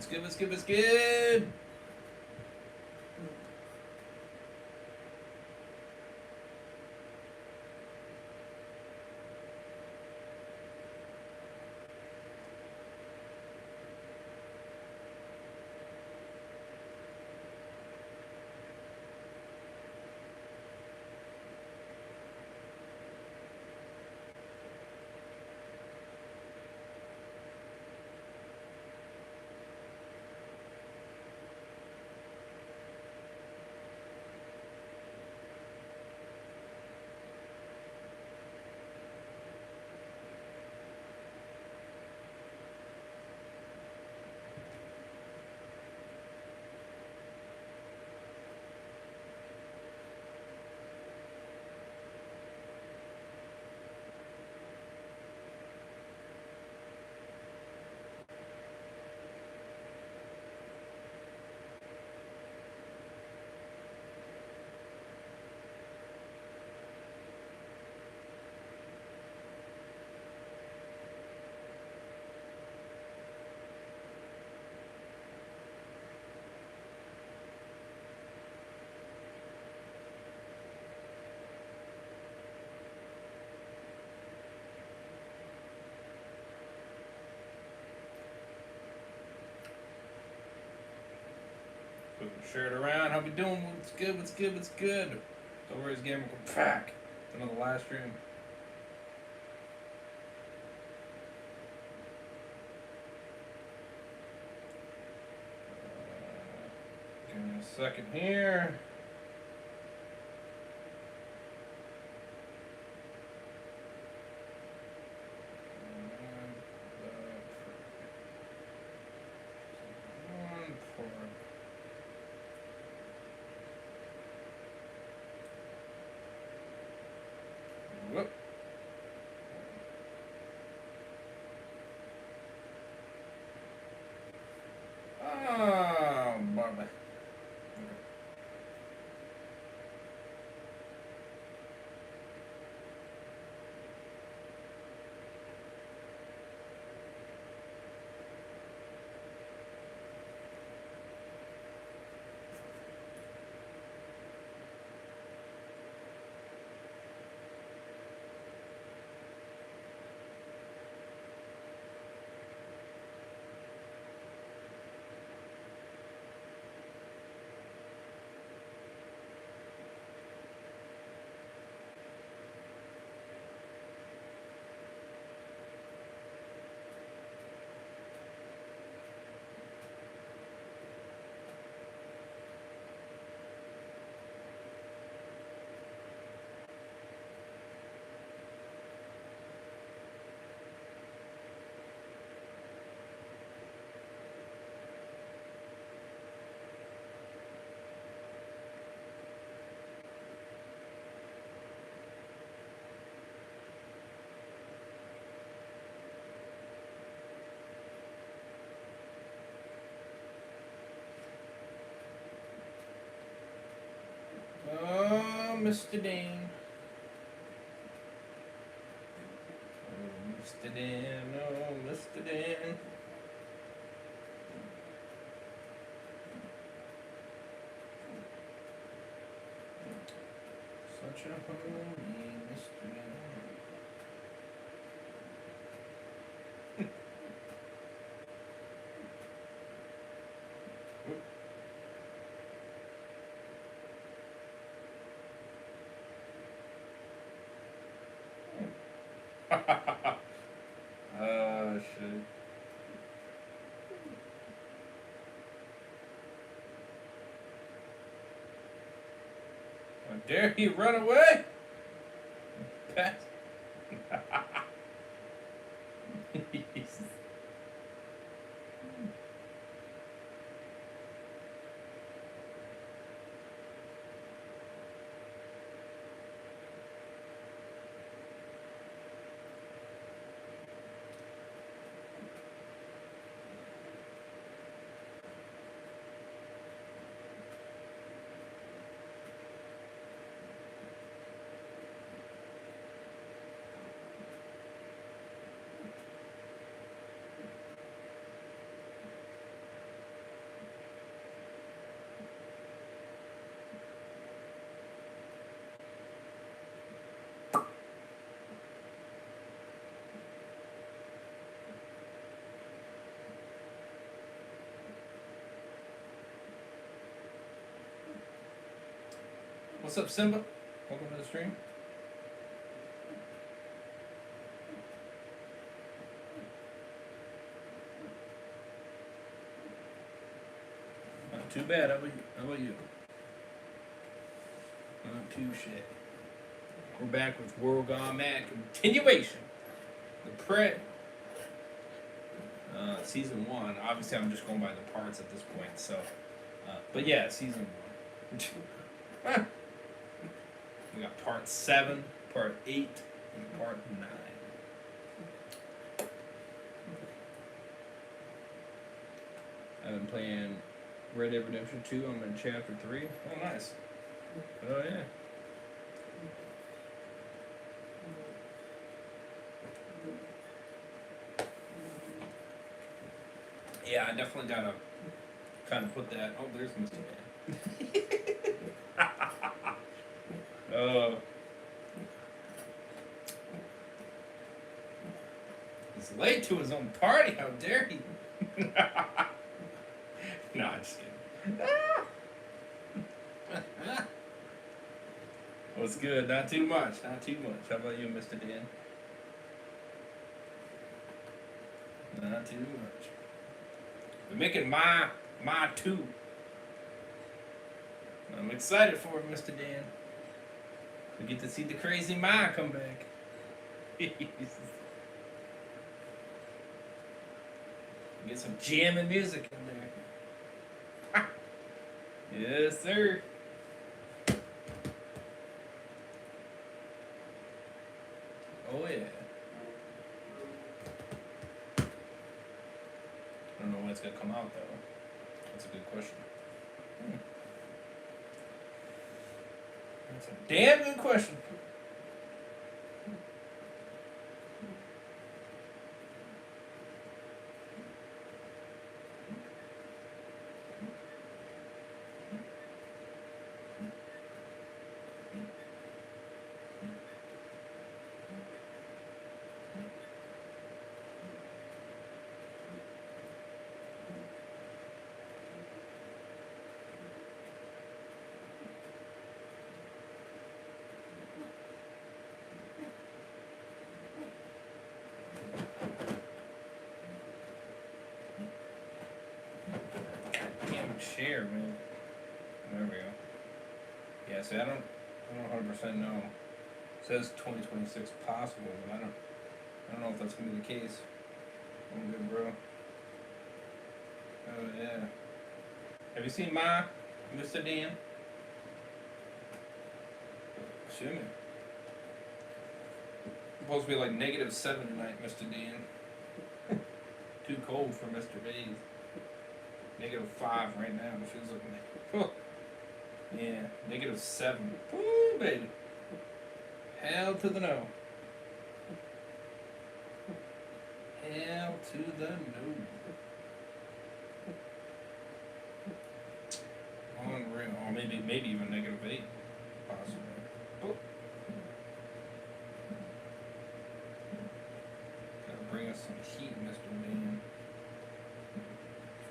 good? What's good? What's good? Share it around. How we doing? What's good? What's good? What's good? Always Gamer back. Another live stream. Give me a second here. Whoop. Oh, Barbara. Oh, Mr. Dean. Oh, Mr. Dan. Oh, Mr. Dan. Such a homie, Mr. Dan. Shit. How dare he run away? Pat. What's up, Simba? Welcome to the stream. Not too bad. How about you? Not too shit. We're back with World Gone Mad continuation. The season 1. Obviously, I'm just going by the parts at this point. So, but yeah, season 1. We got part 7, part 8, and part 9. I've been playing Red Dead Redemption 2. I'm in chapter 3. Oh, nice. Oh, yeah. Yeah, I definitely gotta kind of put that. Oh, there's Mr. Man. He's late to his own party. How dare he? No, I'm just kidding. What's good? Not too much. Not too much. How about you, Mr. Dan? Not too much. We're making my 2. I'm excited for it, Mr. Dan. We get to see the crazy Ma come back. Get some jamming music in there. Yes, sir. Oh, yeah. I don't know when it's going to come out, though. That's a good question. That's a damn good question. Share, man. There we go. Yeah, see, I don't 100% know. It says 2026 possible, but I don't know if that's gonna be the case. I'm good, bro. Oh yeah. Have you seen Mr. Dan? Show me. Supposed to be like -7 tonight, Mr. Dan. Too cold for Mr. Bays. -5 right now. It feels like yeah, -7. Woo, baby. Hell to the no. Hell to the no. Unreal. Or maybe even -8, possibly. Oh. Gotta bring us some heat, Mr. Man.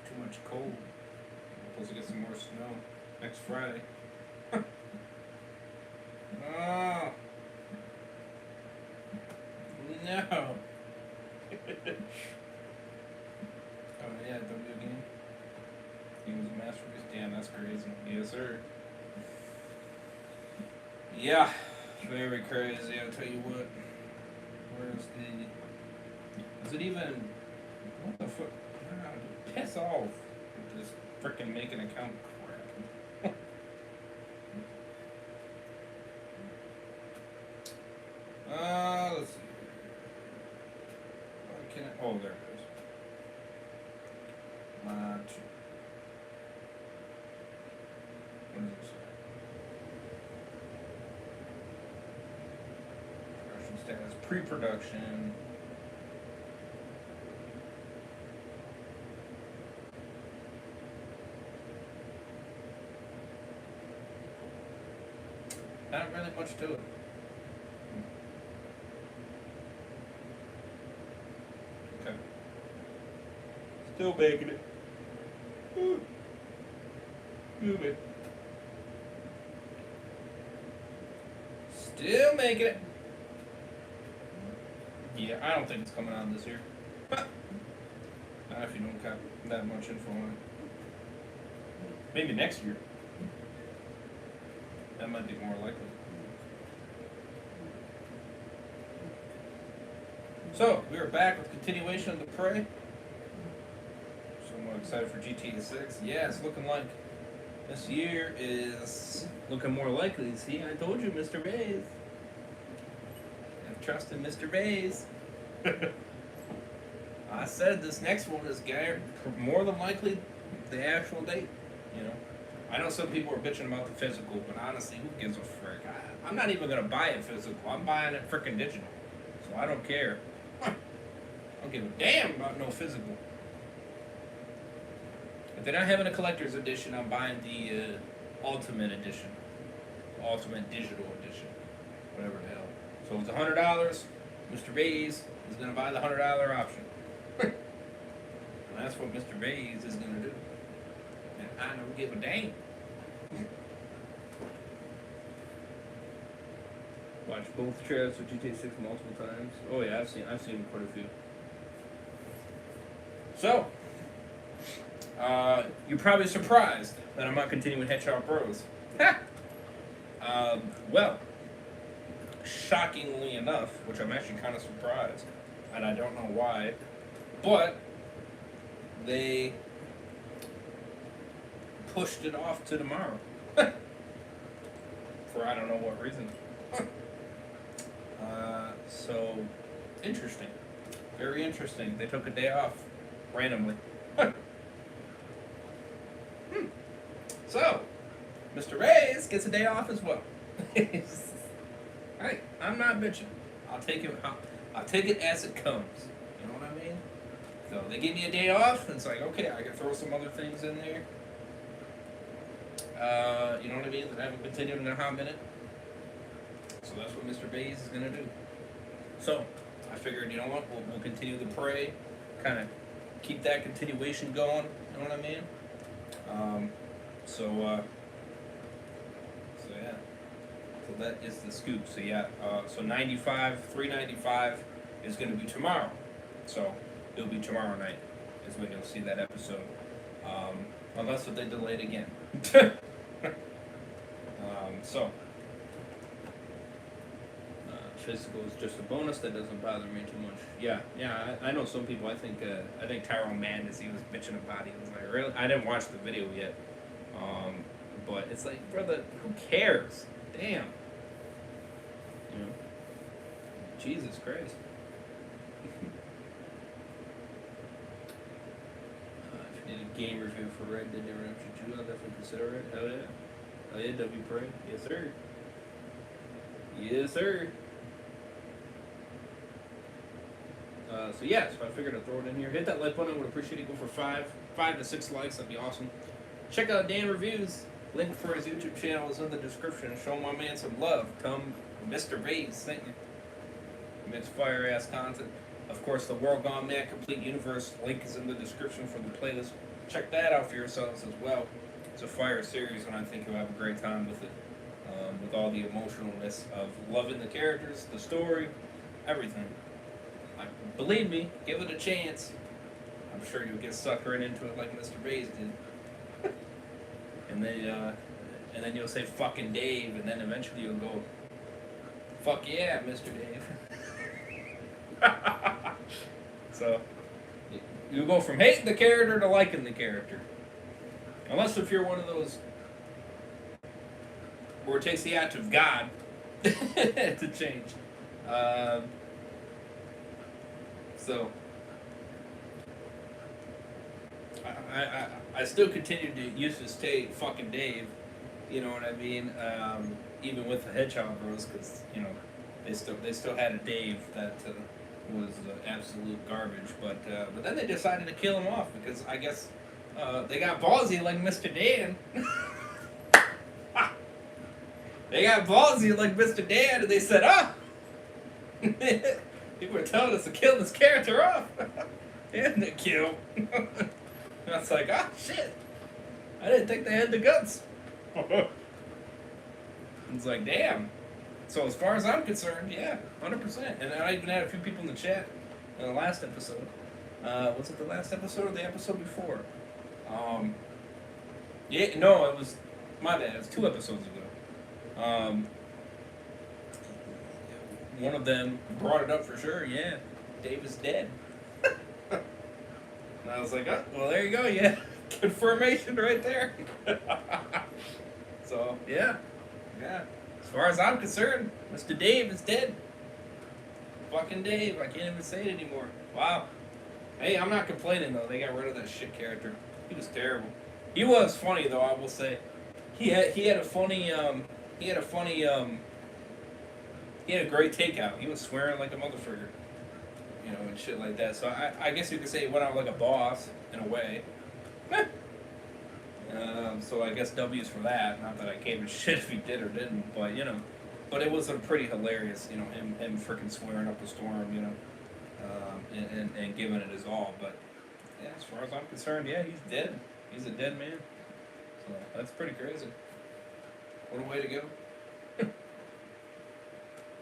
Too much cold. We're supposed to get some more snow next Friday. Oh no. Oh yeah, W game. He was a masterpiece. Damn, that's crazy. Yes, sir. Yeah, very crazy. I'll tell you what. Where's the? Is it even? What the fuck? Piss off with this freaking make an account crap. Let's see. Why can't I? Oh, there it is. What does it say? Production status, pre-production. Not really much to it. Okay. Still baking it. Ooh. Move it. Still making it. Yeah, I don't think it's coming out this year. Not if you don't got that much info on it. Maybe next year. That might be more likely. So, we are back with continuation of the Prey. So I'm excited for GTA 6. Yeah, it's looking like this year is looking more likely. See, I told you, Mr. Bays. Have trust in Mr. Bays. I said this next one is more than likely the actual date. You know, I know some people are bitching about the physical, but honestly, who gives a frick? I'm not even gonna buy it physical. I'm buying it freaking digital, so I don't care. I don't give a damn about no physical. If they're not having a collector's edition, I'm buying the ultimate edition, ultimate digital edition, whatever the hell. So it's $100. Mr. Bays is gonna buy the $100 option, and that's what Mr. Bays is gonna do. And I don't give a damn. Watch both trailers for GTA 6 multiple times. Oh yeah, I've seen quite a few. So, you're probably surprised that I'm not continuing Headshot Bros. Well, shockingly enough, which I'm actually kind of surprised, and I don't know why, but they pushed it off to tomorrow. For I don't know what reason. So, interesting. Very interesting. They took a day off randomly. So, Mr. Reyes gets a day off as well. Hey, I'm not bitching. I'll take it as it comes. You know what I mean? So they give me a day off, and it's like, okay, I can throw some other things in there. You know what I mean? That I haven't continued in a hot minute. So that's what Mr. Bays is gonna do. So I figured, you know what? We'll continue the Prey, kind of keep that continuation going. You know what I mean? So yeah. So that is the scoop. So yeah. So 395 is gonna be tomorrow. So it'll be tomorrow night is when you'll see that episode. Unless if they delay it again. So physical is just a bonus. That doesn't bother me too much. Yeah. I know some people. I think Tyrone Madness, he was bitching about it. He was like, really? I didn't watch the video yet. But it's like, brother, who cares? Damn. You know. Jesus Christ. If you did a game review for Red Dead Redemption 2, I'll definitely consider it. Hell yeah. Oh yeah, W Prey. Yes, sir. Yes, sir. So yeah, so I figured I'd throw it in here. Hit that like button. I would appreciate it. Go for 5 to 6 likes. That'd be awesome. Check out Dan Reviews. Link for his YouTube channel is in the description. Show my man some love. Come, Mr. Bays sent you. It's fire ass content. Of course, the World Gone Mad Complete Universe link is in the description for the playlist. Check that out for yourselves as well. It's a fire series, and I think you'll have a great time with it. With all the emotionalness of loving the characters, the story, everything. Believe me, give it a chance. I'm sure you'll get sucked right into it like Mr. Bays did. And then you'll say fucking Dave, and then eventually you'll go, fuck yeah, Mr. Dave. So you go from hating the character to liking the character. Unless if you're one of those where it takes the act of God to change. So I still continue to use to stay fucking Dave. You know what I mean? Even with the Hedgehog Bros, because you know they still had a Dave that was absolute garbage. But then they decided to kill him off because I guess they got ballsy like Mr. Dan. They got ballsy like Mr. Dan, and they said, people were telling us to kill this character off. And they kill. And I was like, shit. I didn't think they had the guts. It's like, damn. So as far as I'm concerned, yeah, 100%. And I even had a few people in the chat in the last episode. Was it the last episode or the episode before? Yeah, no, it was my bad. It was 2 episodes ago. One of them brought it up for sure. Yeah, Dave is dead. And I was like, oh, well, there you go. Yeah, confirmation right there. So yeah. As far as I'm concerned, Mr. Dave is dead. Fucking Dave. I can't even say it anymore. Wow. Hey, I'm not complaining though. They got rid of that shit character. He was terrible. He was funny though, I will say. He had a funny he had a great takeout. He was swearing like a motherfucker. You know, and shit like that. So I guess you could say he went out like a boss in a way. So I guess W's for that. Not that I gave a shit if he did or didn't, but you know. But it was a pretty hilarious, you know, him freaking swearing up a storm, you know, and giving it his all. But yeah, as far as I'm concerned, yeah, he's dead. He's a dead man. So that's pretty crazy. What a way to go.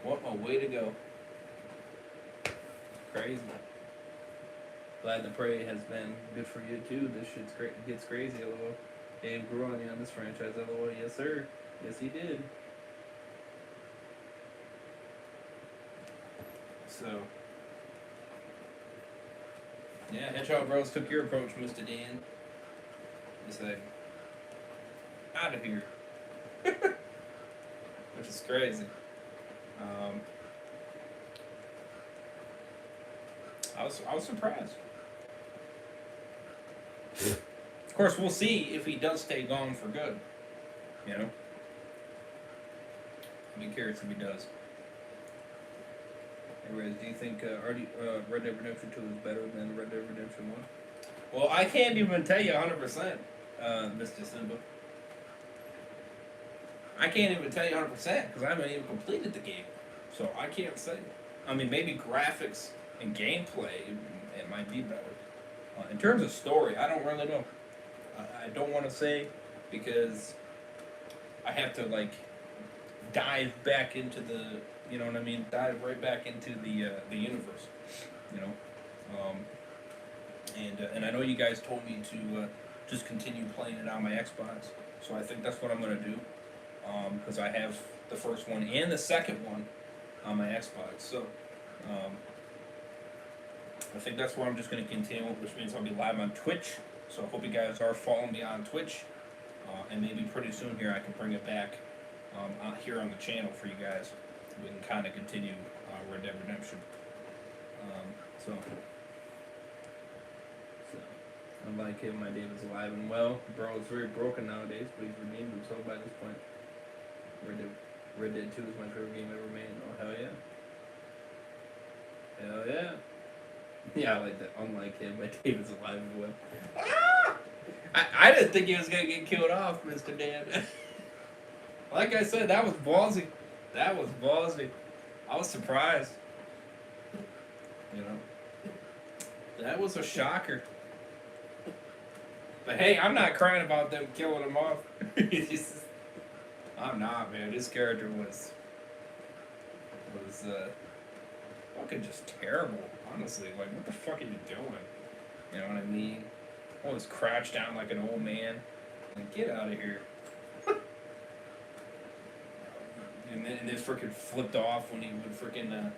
What a way to go. Crazy. Glad the prey has been good for you too. This shit's gets crazy, lol. Dave grew on you on this franchise, lol. Yes, sir. Yes, he did. So, yeah, Hedgehog Bros took your approach, Mr. Dan. He's like, out of here. Which is crazy. I was surprised. Of course, we'll see if he does stay gone for good. You know? I'll be curious if he does. Anyways, do you think Red Dead Redemption 2 is better than Red Dead Redemption 1? Well, I can't even tell you 100%, Mr. Simba. I can't even tell you 100% because I haven't even completed the game. So I can't say. I mean, maybe graphics and gameplay, it might be better. In terms of story, I don't really know. I don't want to say because I have to, like, dive back into the, you know what I mean? Dive right back into the universe, you know? And I know you guys told me to just continue playing it on my Xbox, so I think that's what I'm going to do. Because I have the first one and the second one on my Xbox, so I think that's where I'm just going to continue, which means I'll be live on Twitch. So I hope you guys are following me on Twitch, and maybe pretty soon here I can bring it back here on the channel for you guys. We can kind of continue Red Dead Redemption. So unlike him, my David's alive and well. Bro is very broken nowadays, but he's redeemed himself by this point. Red Dead 2 is my favorite game ever made. Oh, hell yeah. Hell yeah. Yeah, I like that. Unlike him, my David's alive and well. Ah! I didn't think he was going to get killed off, Mr. Dan. Like I said, that was ballsy. That was ballsy. I was surprised. You know. That was a shocker. But hey, I'm not crying about them killing him off. I'm not, man. This character was fucking just terrible, honestly. Like, what the fuck are you doing? You know what I mean? Always crouched down like an old man. Like, get out of here. And then freaking flipped off when he would freaking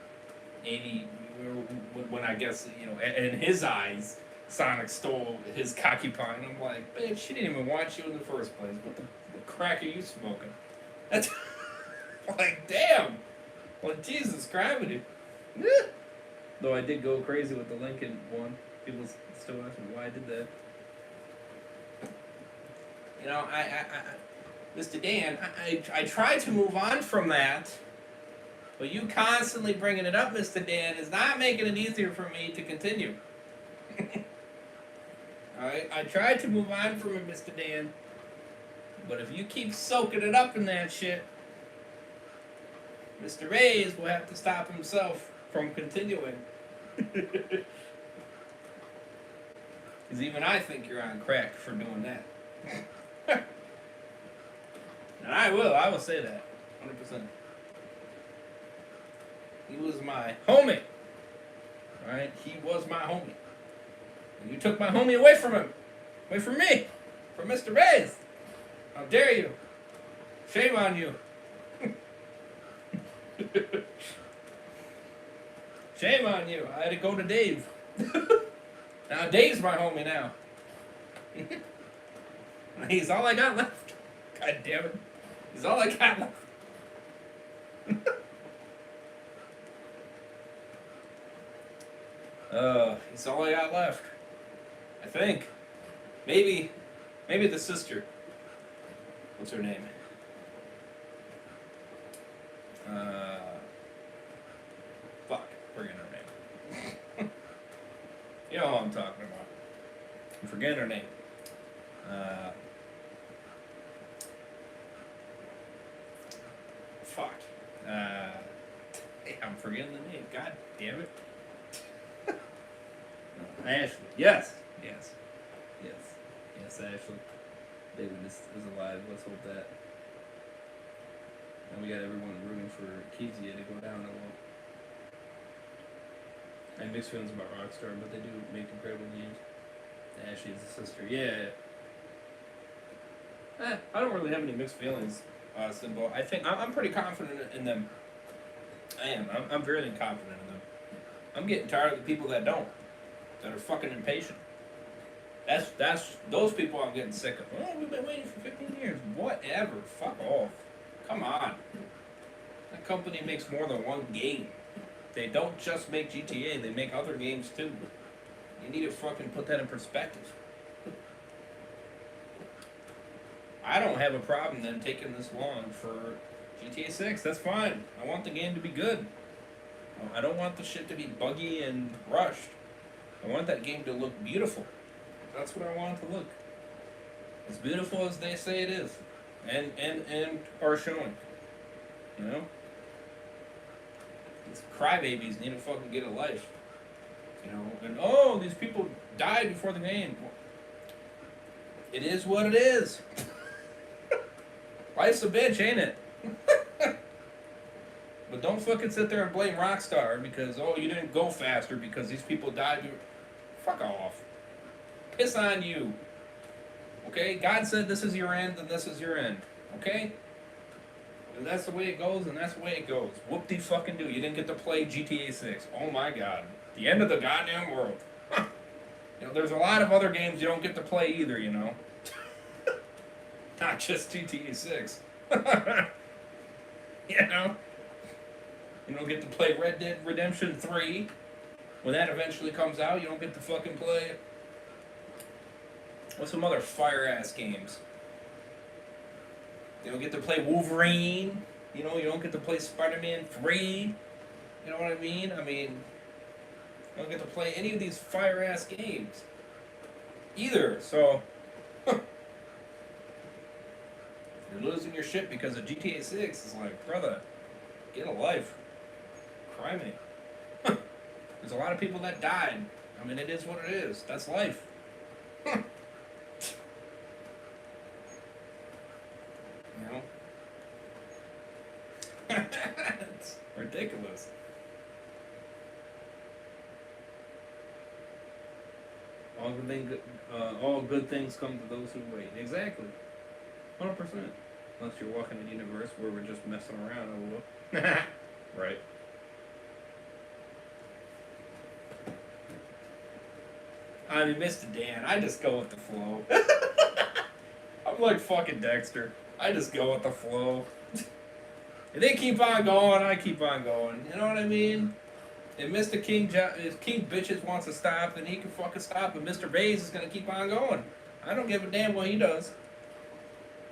when I guess, you know, in his eyes, Sonic stole his cocky pine. I'm like, man, she didn't even want you in the first place. What the crack are you smoking? That's like, damn. Well, Jesus gravity. Though I did go crazy with the Lincoln one. People still ask me why I did that. You know, Mr. Dan, I try to move on from that, but you constantly bringing it up, Mr. Dan, is not making it easier for me to continue. Alright, I tried to move on from it, Mr. Dan, but if you keep soaking it up in that shit, Mr. Reyes will have to stop himself from continuing. Because even I think you're on crack for doing that. And I will say that, 100%. He was my homie. Alright? He was my homie. And you took my homie away from him. Away from me. From Mr. Bays. How dare you? Shame on you. Shame on you. I had to go to Dave. Now Dave's my homie now. He's all I got left. God damn it. He's all I got left. He's all I got left. I think. Maybe the sister. What's her name? Fuck. Forgetting her name. You know what I'm talking about. I'm forgetting her name. Fuck. I'm forgetting the name. God damn it. Ashley. Yes. Yes, Ashley. David is alive. Let's hope that. And we got everyone rooting for Kezia to go down a little. I have mixed feelings about Rockstar, but they do make incredible games. Ashley is the sister. Yeah. I don't really have any mixed feelings, Simbo. I think I'm pretty confident in them. I am. I'm very confident in them. I'm getting tired of the people that don't. That are fucking impatient. That's those people I'm getting sick of. Oh, we've been waiting for 15 years. Whatever. Fuck off. Come on. That company makes more than one game. They don't just make GTA, they make other games too. You need to fucking put that in perspective. I don't have a problem then taking this long for GTA 6. That's fine. I want the game to be good. I don't want the shit to be buggy and rushed. I want that game to look beautiful. That's what I want it to look. As beautiful as they say it is. And are showing. You know? These crybabies need to fucking get a life. You know? And oh, these people died before the game. It is what it is. Life's a bitch, ain't it? But don't fucking sit there and blame Rockstar because, oh, you didn't go faster because these people died. Fuck off. Piss on you. Okay? God said this is your end, and this is your end. Okay? And that's the way it goes, and that's the way it goes. Whoop-de-fucking-do. You didn't get to play GTA 6. Oh my god. The end of the goddamn world. You know, there's a lot of other games you don't get to play either, you know? Not just GTA 6. You know? You don't get to play Red Dead Redemption 3. When that eventually comes out, you don't get to fucking play it. What's some other fire-ass games? You don't get to play Wolverine. You know, you don't get to play Spider-Man 3. You know what I mean? I mean, you don't get to play any of these fire-ass games. Either, so... You're losing your shit because of GTA 6. It's like, brother, get a life. Cry me. There's a lot of people that died. I mean, it is what it is. That's life. You know? It's ridiculous. All good things come to those who wait. Exactly. 100%. Unless you're walking in a universe where we're just messing around a little. Right. I mean, Mr. Dan, I just go with the flow. I'm like fucking Dexter. I just go with the flow. If they keep on going, I keep on going. You know what I mean? If Mr. if King Bitches wants to stop, then he can fucking stop. But Mr. Bays is gonna keep on going. I don't give a damn what he does.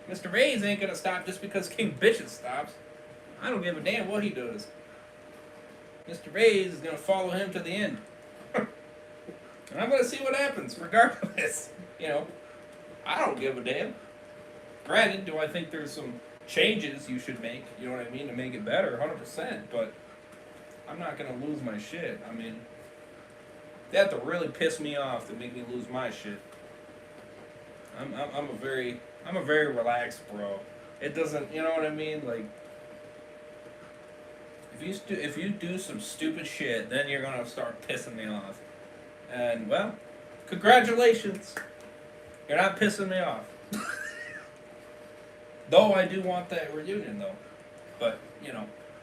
Mr. Bays ain't gonna stop just because King Bitches stops. I don't give a damn what he does. Mr. Bays is gonna follow him to the end. And I'm gonna see what happens, regardless. You know, I don't give a damn. Granted, do I think there's some changes you should make, you know what I mean, to make it better, 100%, but I'm not gonna lose my shit. I mean, they have to really piss me off to make me lose my shit. I'm a very relaxed bro. It doesn't, you know what I mean? Like, if you do some stupid shit, then you're gonna start pissing me off. And well, congratulations, you're not pissing me off. Though I do want that reunion though, but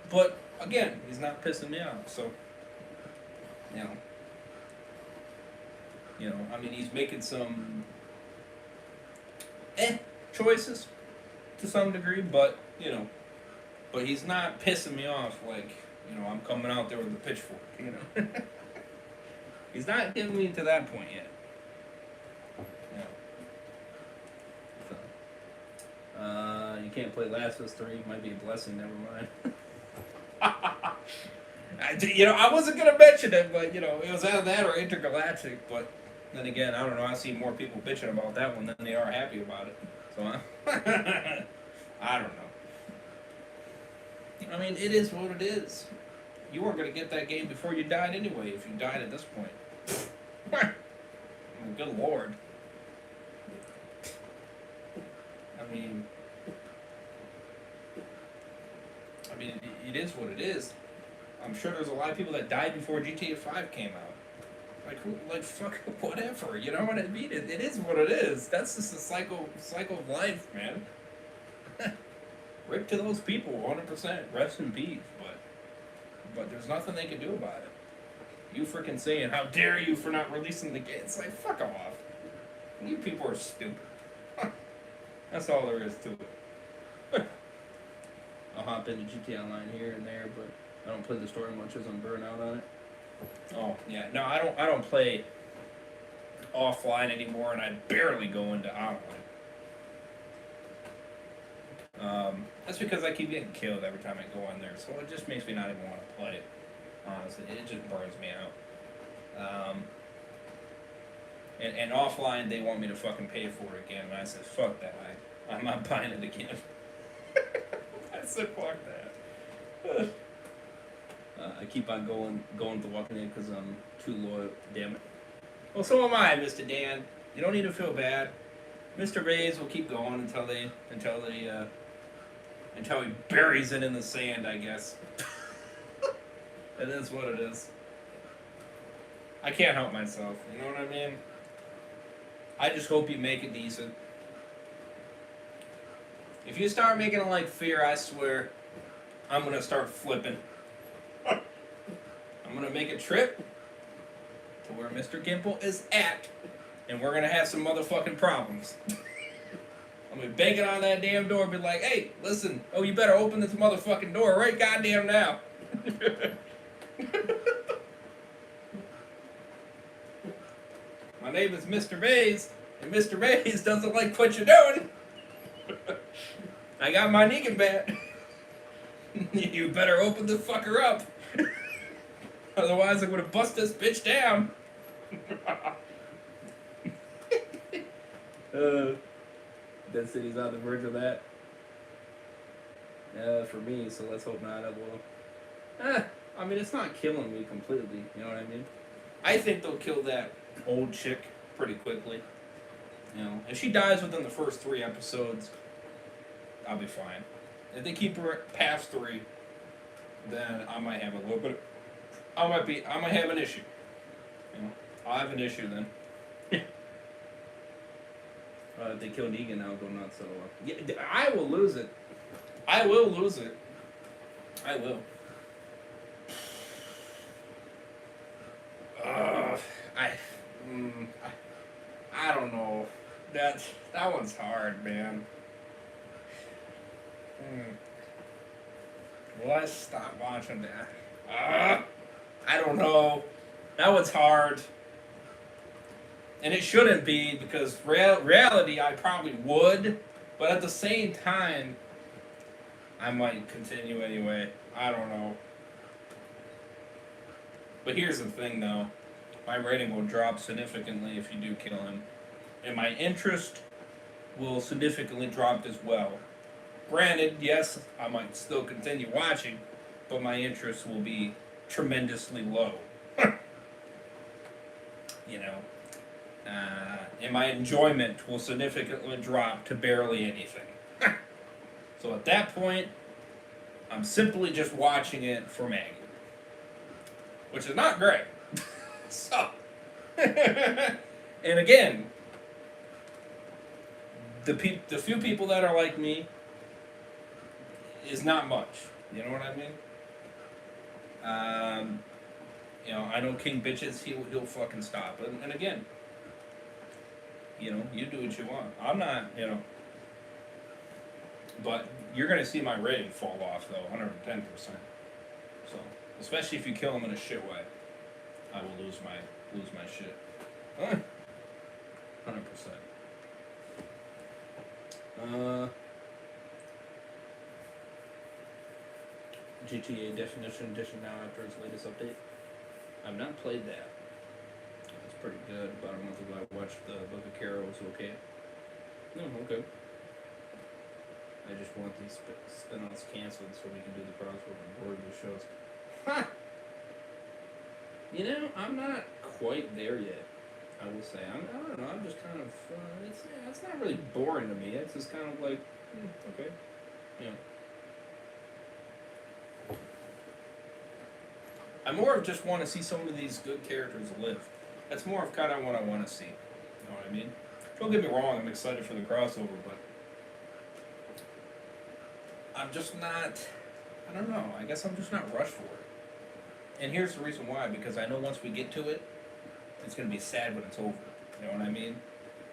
but again, he's not pissing me off. So you know, I mean, he's making some choices to some degree, but but he's not pissing me off like I'm coming out there with a pitchfork. He's not getting me to that point yet. So, you can't play Last of Us 3. Might be a blessing. Never mind. I wasn't gonna mention it, but it was either that or Intergalactic. But then again, I don't know. I see more people bitching about that one than they are happy about it. So I don't know. I mean, it is what it is. You weren't gonna get that game before you died anyway. If you died at this point, I mean, good lord. I mean, it is what it is. I'm sure there's a lot of people that died before GTA 5 came out. Like fuck, whatever. You know what I mean? It is what it is. That's just the cycle of life, man. Rip to those people, 100%. Rest in peace. But there's nothing they can do about it. You freaking saying, how dare you for not releasing the game? It's like, fuck off. You people are stupid. That's all there is to it. I'll hop into GTA Online here and there, but I don't play the story much as I'm burnt out on it. Oh yeah, no, I don't play offline anymore, and I barely go into online. That's because I keep getting killed every time I go in there, so it just makes me not even want to play it. Honestly, it just burns me out. And offline, they want me to fucking pay for it again, and I said, fuck that. I'm not buying it again. I said, fuck that. I keep on going to Walking Dead because I'm too loyal. Damn it. Well, so am I, Mr. Dan. You don't need to feel bad. Mr. Reyes will keep going until he buries it in the sand, I guess. It is what it is. I can't help myself. You know what I mean? I just hope you make it decent. If you start making it like Fear, I swear, I'm gonna start flipping. I'm gonna make a trip to where Mr. Gimple is at, and we're gonna have some motherfucking problems. I'm gonna bang it on that damn door and be like, hey, listen, you better open this motherfucking door right goddamn now. My name is Mr. Mays, and Mr. Mays doesn't like what you're doing. I got my Negan bat. You better open the fucker up. Otherwise, I'm gonna bust this bitch down. Dead City's on the verge of that. For me, so let's hope not. I mean, it's not killing me completely. You know what I mean? I think they'll kill that old chick pretty quickly. If she dies within the first 3 episodes, I'll be fine. If they keep her past 3, then I might have a little bit. I might have an issue. I'll have an issue then. If they kill Negan, I'll go nuts. So yeah, I will lose it. I will lose it. I will. I don't know. That one's hard, man. Will I stop watching that? I don't know. That one's hard. And it shouldn't be, because reality, I probably would. But at the same time, I might continue anyway. I don't know. But here's the thing, though. My rating will drop significantly if you do kill him. And my interest will significantly drop as well. Granted, yes, I might still continue watching, but my interest will be tremendously low. And my enjoyment will significantly drop to barely anything. So at that point, I'm simply just watching it for Maggie, which is not great. So, and again, the few people that are like me is not much. You know what I mean? You know, I know King Bitches, he'll fucking stop. And again, you know, you do what you want. I'm not, you know. But you're gonna see my rating fall off though, 110%. So, especially if you kill him in a shit way, I will lose my shit. 100%. GTA Definition Edition now after its latest update. I've not played that. It's pretty good. About a month ago, I watched the Book of Kara. It was okay. No, okay. I just want these spin-offs canceled so we can do the crossover and board the shows. Huh. You know, I'm not quite there yet. I will say I don't know. I'm just kind of it's not really boring to me. It's just kind of like okay, you know. I more of just want to see some of these good characters live. That's more of kind of what I want to see. You know what I mean? Don't get me wrong. I'm excited for the crossover, but I'm just not. I don't know. I guess I'm just not rushed for it. And here's the reason why. Because I know once we get to it, it's gonna be sad when it's over. You know what I mean?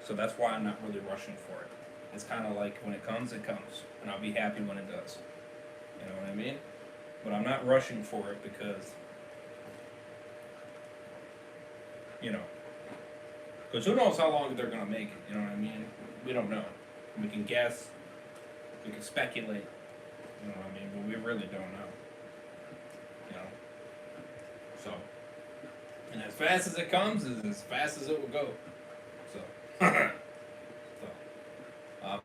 So that's why I'm not really rushing for it. It's kind of like when it comes, and I'll be happy when it does. You know what I mean? But I'm not rushing for it because, you know, because who knows how long they're gonna make it? You know what I mean? We don't know. We can guess. We can speculate. You know what I mean? But we really don't know. You know. So. And as fast as it comes is as fast as it will go. So,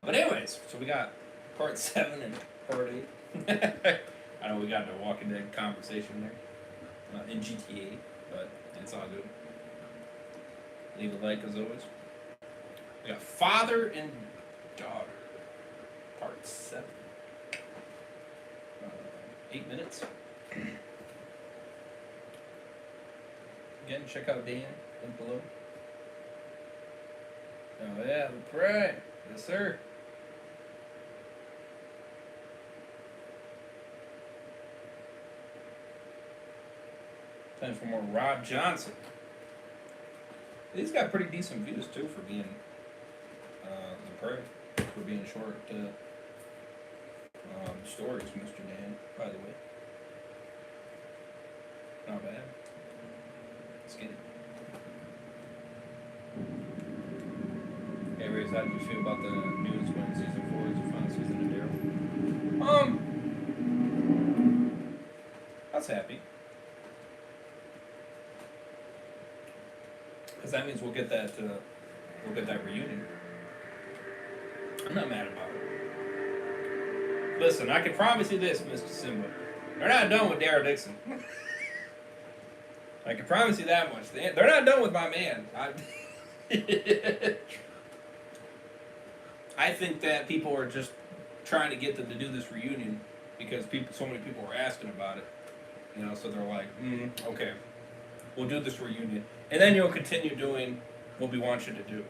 but anyways, so we got part 7 and part 8. I know we got the Walking Dead conversation there in GTA, but it's all good. Leave a like as always. We got Father and Daughter, part 7. 8 minutes. Again, check out Dan, link below. Oh yeah, the pray. Yes, sir. Time for more Rob Johnson. He's got pretty decent views too for being the prey, for being short stories, Mr. Dan, by the way. Not bad. Let's get it. Hey, Riz, how did you feel about the news when season 4 is the final season of Daryl? I was happy. Because that means we'll get that reunion. I'm not mad about it. Listen, I can promise you this, Mr. Simba. They're not done with Daryl Dixon. I can promise you that much. They're not done with my man. I think that people are just trying to get them to do this reunion because so many people were asking about it. You know, so they're like, okay, we'll do this reunion. And then you'll continue doing what we want you to do.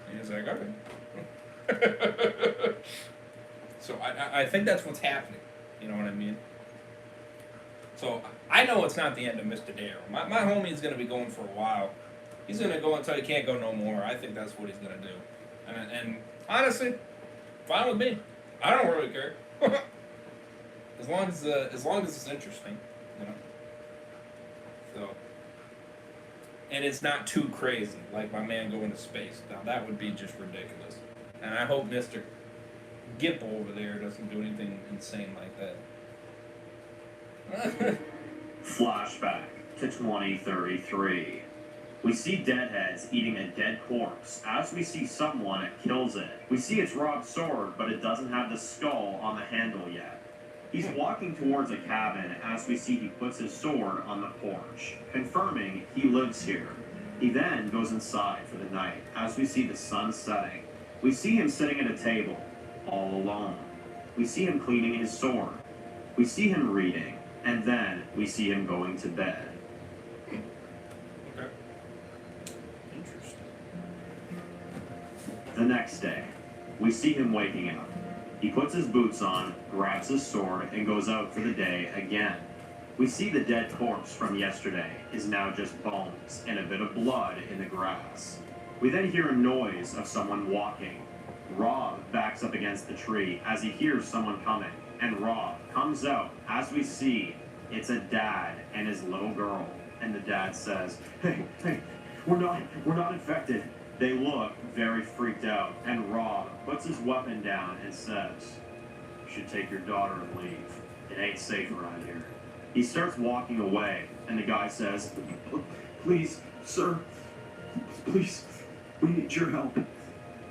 And he's like, okay. So I think that's what's happening. You know what I mean? So I know it's not the end of Mr. Daryl. My homie's going to be going for a while. He's going to go until he can't go no more. I think that's what he's going to do. And honestly, fine with me. I don't really care. as long as it's interesting, you know. So, and it's not too crazy, like my man going to space. Now that would be just ridiculous. And I hope Mr. Gip over there doesn't do anything insane like that. Flashback to 2033. We see deadheads eating a dead corpse. As we see someone, it kills it. We see its Rob's sword, but it doesn't have the skull on the handle yet. He's walking towards a cabin as we see he puts his sword on the porch, confirming he lives here. He then goes inside for the night as we see the sun setting. We see him sitting at a table, all alone. we see him cleaning his sword. We see him reading, and then we see him going to bed. Okay. Interesting. The next day, we see him waking up. He puts his boots on, grabs his sword, and goes out for the day again. We see the dead corpse from yesterday is now just bones and a bit of blood in the grass. We then hear a noise of someone walking. Rob backs up against the tree as he hears someone coming, and Rob comes out as we see it's a dad and his little girl. And the dad says, hey, we're not infected. They look very freaked out, and Rob puts his weapon down and says, you should take your daughter and leave. It ain't safe around here. He starts walking away, and the guy says, please, sir, please, we need your help.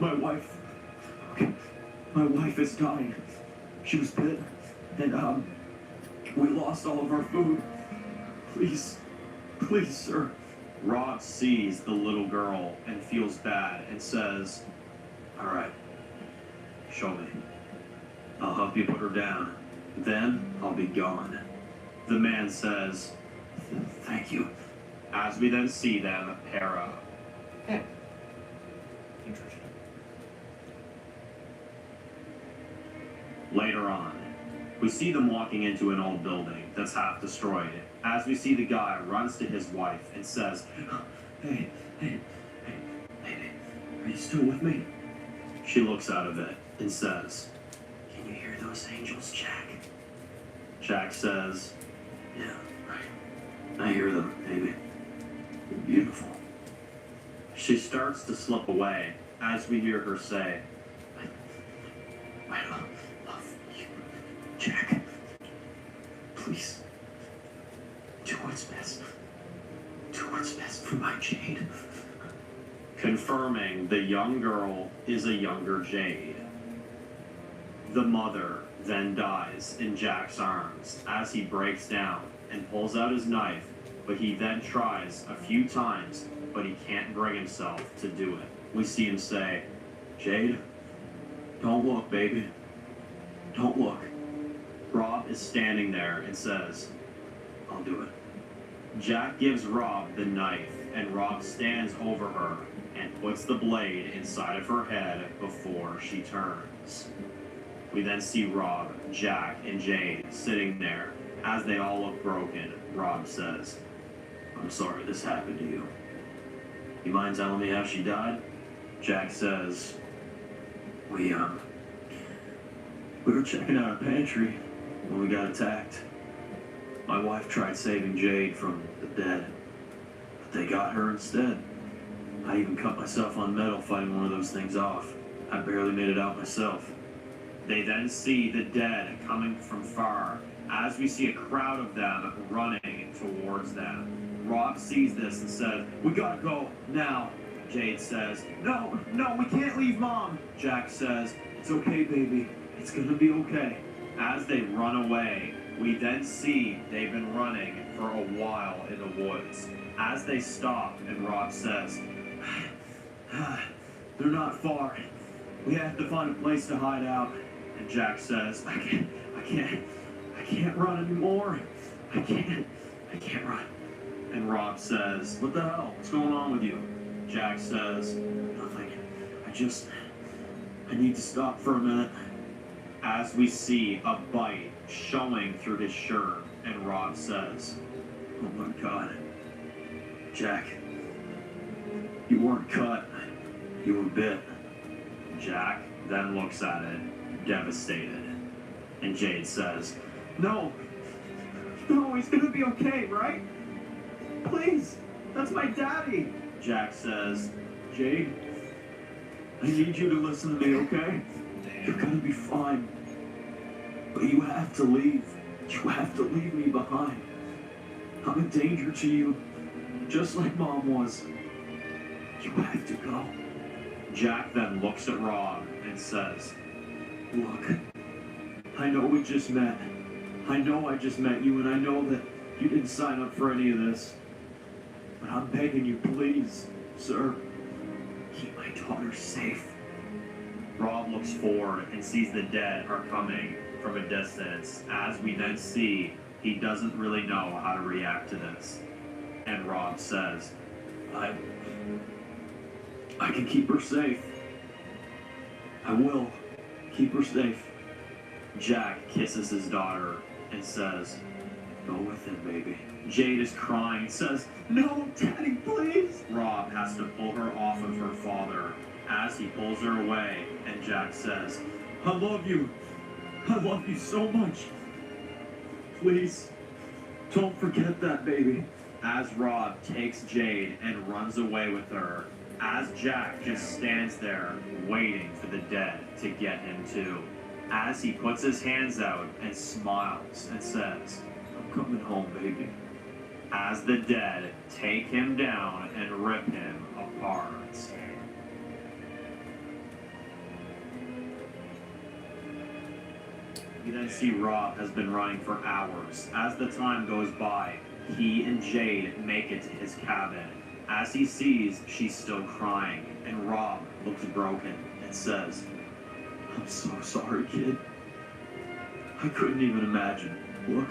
My wife is dying. She was bit, and, we lost all of our food. Please, sir. Rob sees the little girl and feels bad and says, all right, show me. I'll help you put her down. Then I'll be gone. The man says, thank you. As we then see them pair up. Interesting. Later on, we see them walking into an old building that's half destroyed. As we see the guy runs to his wife and says, hey, are you still with me? She looks out of it and says, can you hear those angels, Jack? Jack says, yeah, right. I hear them, baby. They're beautiful. She starts to slip away as we hear her say, I love you, Jack. Please, do what's best. Do what's best for my Jade. Confirming the young girl is a younger Jade. The mother then dies in Jack's arms as he breaks down and pulls out his knife, but he then tries a few times, but he can't bring himself to do it. We see him say, Jade, don't look, baby. Don't look. Rob is standing there and says, I'll do it. Jack gives Rob the knife, and Rob stands over her and puts the blade inside of her head before she turns. We then see Rob, Jack, and Jade sitting there. As they all look broken, Rob says, I'm sorry this happened to you. You mind telling me how she died? Jack says, we were checking out a pantry when we got attacked. My wife tried saving Jade from the dead, but they got her instead. I even cut myself on metal fighting one of those things off. I barely made it out myself. They then see the dead coming from far as we see a crowd of them running towards them. Rob sees this and says, we gotta go now. Jade says, no, we can't leave Mom. Jack says, it's okay, baby. It's gonna be okay. As they run away, we then see they've been running for a while in the woods. As they stop, and Rob says, they're not far. We have to find a place to hide out. And Jack says, I can't run anymore. I can't run. And Rob says, what the hell? What's going on with you? Jack says, nothing. I need to stop for a minute. As we see a bite showing through his shirt, and Rob says, oh my God. Jack, you weren't cut. You were bit. Jack then looks at it, devastated. And Jade says, no, he's gonna be okay, right? Please, that's my daddy. Jack says, Jade, I need you to listen to me, okay? You're gonna be fine. But you have to leave. You have to leave me behind. I'm a danger to you, just like Mom was. You have to go. Jack then looks at Rob and says, look, I know we just met. I know I just met you, and I know that you didn't sign up for any of this. But I'm begging you, please, sir, keep my daughter safe. Rob looks forward and sees the dead are coming from a distance, as we then see he doesn't really know how to react to this. And Rob says, I can keep her safe. I will keep her safe. Jack kisses his daughter and says, go with him, baby. Jade is crying and says, no, Daddy, please. Rob has to pull her off of her father as he pulls her away, and Jack says, I love you. I love you so much. Please, don't forget that, baby. As Rob takes Jade and runs away with her, as Jack just stands there waiting for the dead to get him too. As he puts his hands out and smiles and says, I'm coming home, baby. As the dead take him down and rip him apart. We then see Rob has been running for hours. As the time goes by, he and Jade make it to his cabin. As he sees she's still crying, and Rob looks broken and says, I'm so sorry, kid. I couldn't even imagine. Look,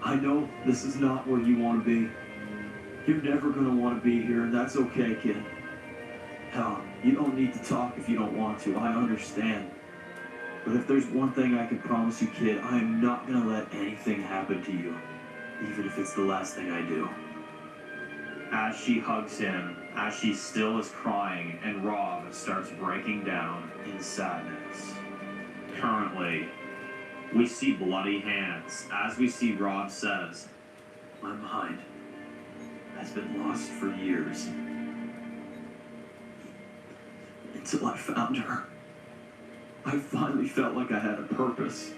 I know this is not where you want to be. You're never going to want to be here, and that's okay, kid. Hell, you don't need to talk if you don't want to. I understand. But if there's one thing I can promise you, kid, I am not going to let anything happen to you, even if it's the last thing I do. As she hugs him, as she still is crying, and Rob starts breaking down in sadness. Currently, we see bloody hands as we see Rob says, my mind has been lost for years. Until I found her. I finally felt like I had a purpose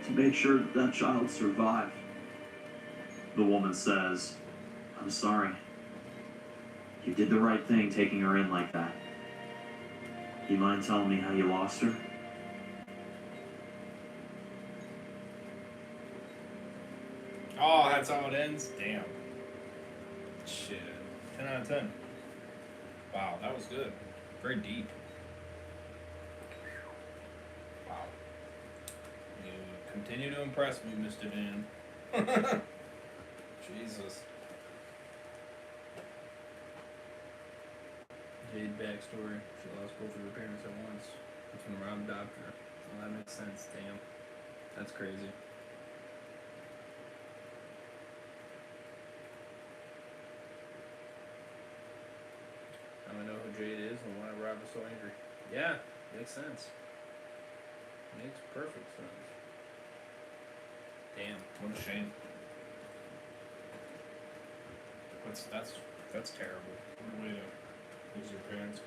to make sure that that child survived. The woman says, I'm sorry. You did the right thing taking her in like that. Do you mind telling me how you lost her? Oh, that's how it ends? Damn. Shit. 10 out of 10. Wow, that was good. Very deep. Wow. You continue to impress me, Mr. Dan. Jesus. Jade backstory. She lost both of her parents at once. That's when Rob adopted her. Well, that makes sense. Damn. That's crazy. Now I know who Jade is and why Rob was so angry. Yeah, makes sense. Makes perfect sense. Damn, what a shame. That's terrible. What a way to lose your parents.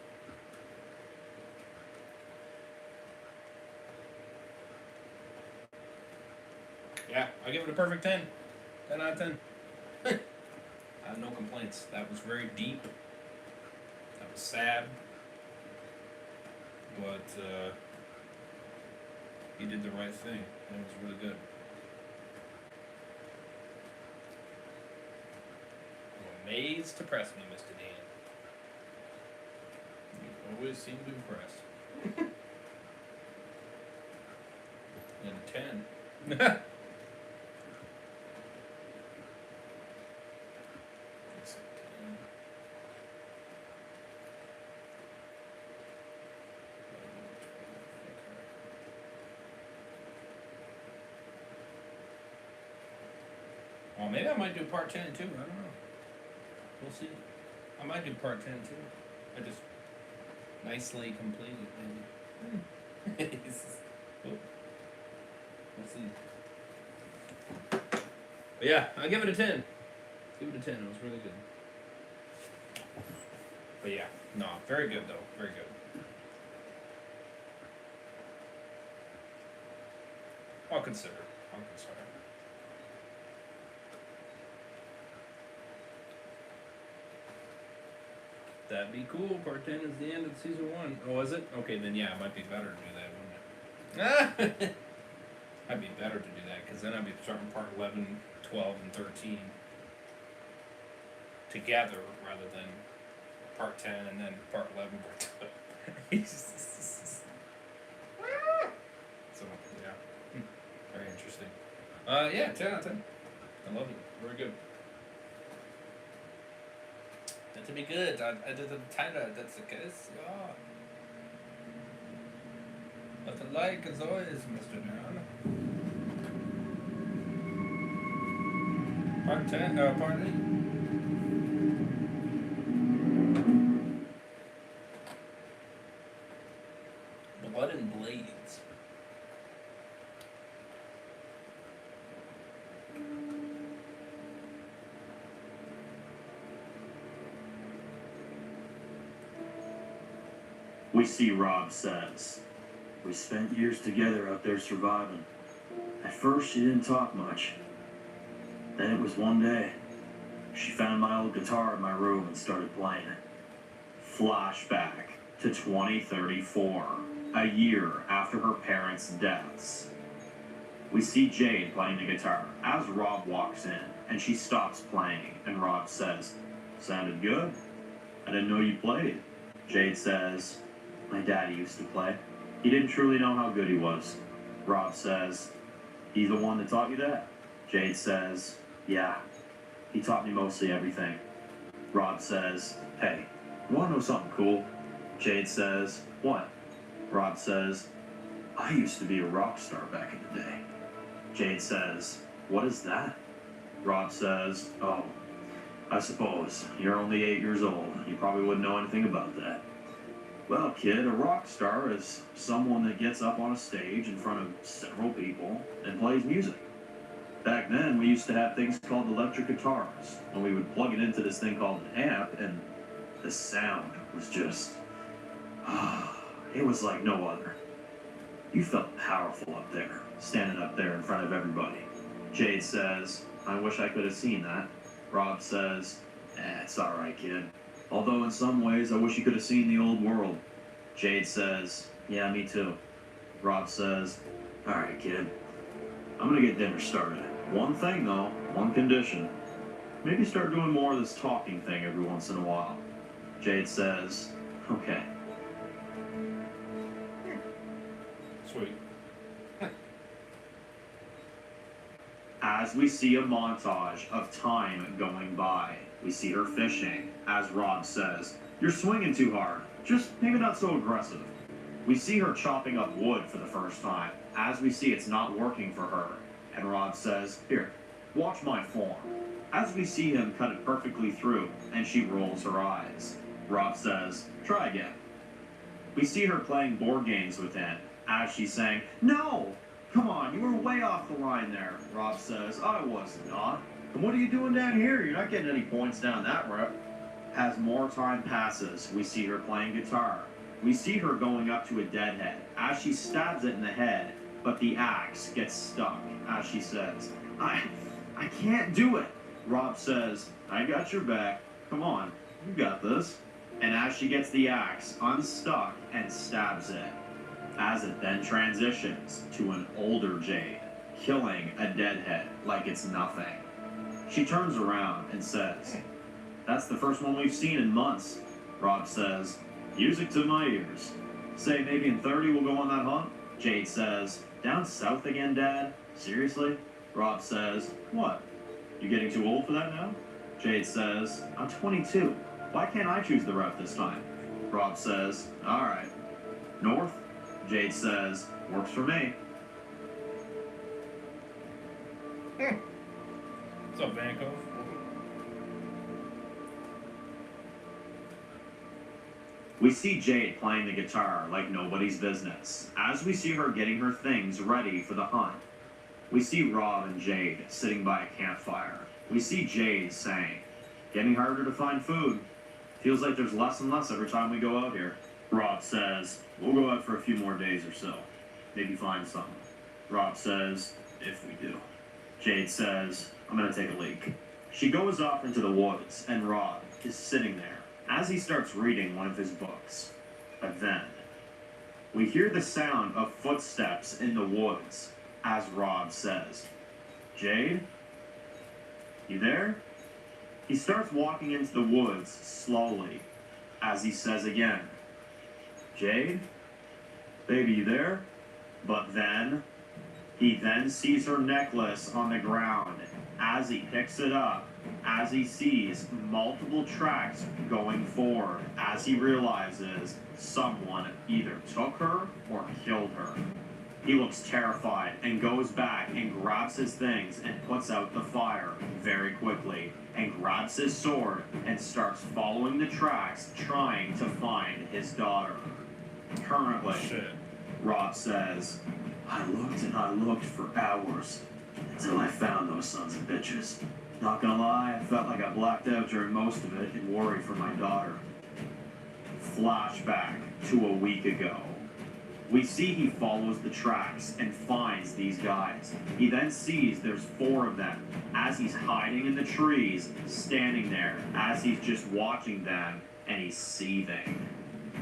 Yeah, I give it a perfect 10. 10 out of 10. I have no complaints. That was very deep. That was sad. But he did the right thing. That was really good. I'm amazed to press me, Mr. Dan. You always seem to impress. And 10. Well, maybe I might do part 10 too. I don't know. We'll see. I might do part 10 too. I just nicely completed, maybe. Oh. We'll see. But yeah, I give it a 10. Give it a 10. It was really good. But yeah, no, very good though. Very good. I'll consider. That'd be cool. Part 10 is the end of season 1. Oh, is it? Okay, then yeah, it might be better to do that, wouldn't it? Might be better to do that, because then I'd be starting part 11, 12, and 13 together, rather than part 10 and then part 11, part 12. Yeah, 10 out of 10. I love it. Very good. That to be good. I didn't Tyler, that's the case. Yeah. But the like as always, Mr. Man. Part 10, part 8. Blood and Blades. We see Rob says, "We spent years together out there surviving. At first, she didn't talk much. Then it was one day. She found my old guitar in my room and started playing it." Flashback to 2034, a year after her parents' deaths. We see Jade playing the guitar as Rob walks in, and she stops playing, and Rob says, "Sounded good. I didn't know you played." Jade says, "My daddy used to play. He didn't truly know how good he was." Rob says, "He's the one that taught you that?" Jade says, "Yeah, he taught me mostly everything." Rob says, "Hey, you wanna know something cool?" Jade says, "What?" Rob says, "I used to be a rock star back in the day." Jade says, "What is that?" Rob says, "Oh, I suppose you're only 8 years old. You probably wouldn't know anything about that." "Well, kid, a rock star is someone that gets up on a stage in front of several people and plays music. Back then, we used to have things called electric guitars, and we would plug it into this thing called an amp, and the sound was just... it was like no other. You felt powerful up there, standing up there in front of everybody." Jade says, "I wish I could have seen that." Rob says, "It's alright, kid. Although in some ways, I wish you could have seen the old world." Jade says, "Yeah, me too." Rob says, "Alright, kid. I'm gonna get dinner started. One thing, though. One condition. Maybe start doing more of this talking thing every once in a while." Jade says, "Okay." Sweet. As we see a montage of time going by, we see her fishing, as Rob says, "You're swinging too hard. Just maybe not so aggressive." We see her chopping up wood for the first time, as we see it's not working for her, and Rob says, "Here, watch my form." As we see him cut it perfectly through, and she rolls her eyes. Rob says, "Try again." We see her playing board games with him, as she's saying, "No! Come on, you were way off the line there." Rob says, "I was not. And what are you doing down here? You're not getting any points down that route." As more time passes, we see her playing guitar. We see her going up to a deadhead as she stabs it in the head, but the axe gets stuck as she says, I can't do it." Rob says, "I got your back. Come on, you got this." And as she gets the axe unstuck and stabs it, as it then transitions to an older Jade, killing a deadhead like it's nothing. She turns around and says, "That's the first one we've seen in months." Rob says, "Music to my ears. Say maybe in 30 we'll go on that hunt?" Jade says, "Down south again, Dad? Seriously?" Rob says, "What? You getting too old for that now?" Jade says, "I'm 22. Why can't I choose the route this time?" Rob says, "Alright. North?" Jade says, "Works for me." What's up, Vancouver? We see Jade playing the guitar like nobody's business, as we see her getting her things ready for the hunt. We see Rob and Jade sitting by a campfire. We see Jade saying, "Getting harder to find food. Feels like there's less and less every time we go out here." Rob says, "We'll go out for a few more days or so. Maybe find something." Rob says, "If we do." Jade says, "I'm gonna take a leak." She goes off into the woods, and Rob is sitting there as he starts reading one of his books. But then, we hear the sound of footsteps in the woods as Rob says, "Jade? You there?" He starts walking into the woods slowly as he says again, "Jade? Baby, you there?" But then, He then sees her necklace on the ground. As he picks it up, as he sees multiple tracks going forward, as he realizes someone either took her or killed her. He looks terrified and goes back and grabs his things and puts out the fire very quickly and grabs his sword and starts following the tracks trying to find his daughter. Currently, Shit. Rob says, I looked and I looked for hours until I found those sons of bitches. Not gonna lie, I felt like I blacked out during most of it in worry for my daughter. Flashback to a week ago. We see he follows the tracks and finds these guys. He then sees there's 4 of them as he's hiding in the trees, standing there, as he's just watching them, and he's seething.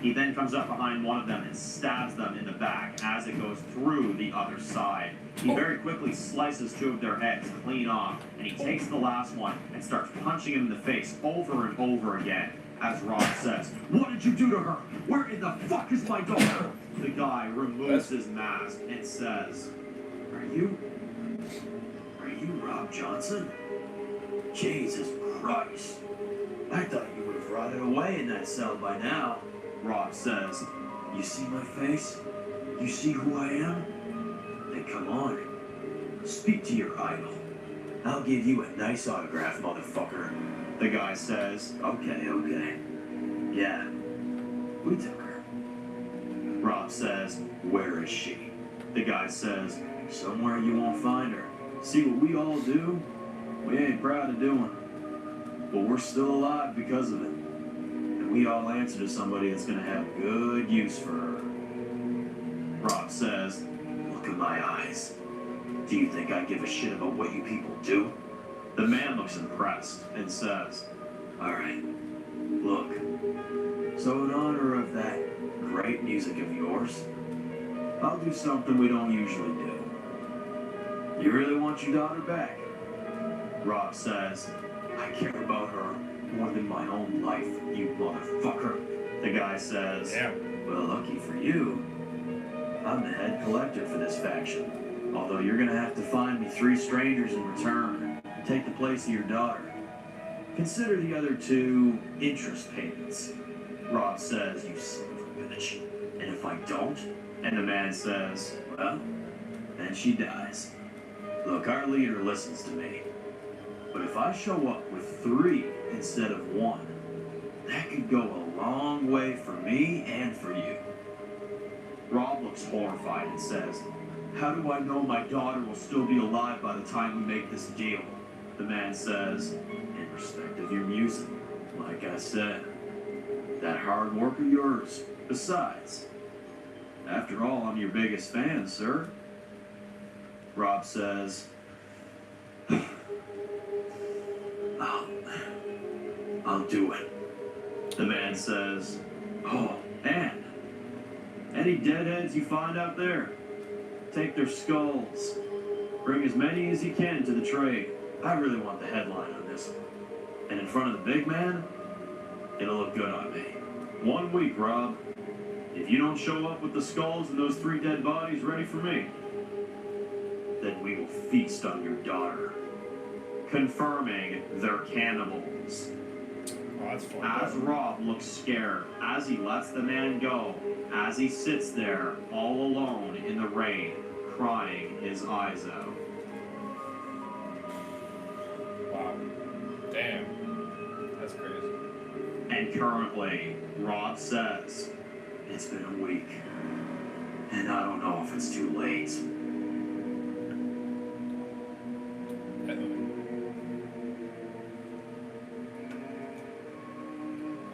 He then comes up behind one of them and stabs them in the back as it goes through the other side. He very quickly slices 2 of their heads clean off, and he takes the last one and starts punching him in the face over and over again. As Rob says, what did you do to her? Where in the fuck is my daughter? The guy removes his mask and says, Are you Rob Johnson? Jesus Christ. I thought you would have rotted away in that cell by now. Rob says, You see my face? You see who I am? Then come on. Speak to your idol. I'll give you a nice autograph, motherfucker. The guy says, Okay. Yeah, we took her. Rob says, Where is she? The guy says, Somewhere you won't find her. See what we all do? We ain't proud of doing. But we're still alive because of it. And we all answer to somebody that's gonna have good use for her. Rob says, Look in my eyes. Do you think I give a shit about what you people do? The man looks impressed and says, Alright, look. So in honor of that great music of yours, I'll do something we don't usually do. You really want your daughter back? Rob says, I care about her more than my own life, you motherfucker. The guy says, Yeah. Well, lucky for you, I'm the head collector for this faction. Although you're gonna have to find me 3 strangers in return to take the place of your daughter. Consider the other 2 interest payments. Rob says, You son of a bitch. And if I don't? And the man says, Well, then she dies. Look, our leader listens to me. But if I show up with 3 instead of 1, that could go a long way for me and for you. Rob looks horrified and says, How do I know my daughter will still be alive by the time we make this deal? The man says, In respect of your music, like I said, that hard work of yours. Besides, after all, I'm your biggest fan, sir. Rob says, I'll do it. The man says, Oh, and any deadheads you find out there, take their skulls. Bring as many as you can to the trade. I really want the headline on this one. And in front of the big man, it'll look good on me. 1 week, Rob. If you don't show up with the skulls and those 3 dead bodies ready for me, then we will feast on your daughter. Confirming they're cannibals. Oh, that's fun. As Rob looks scared, as he lets the man go, as he sits there all alone in the rain, crying his eyes out. Wow. Damn. That's crazy. And currently, Rob says, It's been a week, and I don't know if it's too late.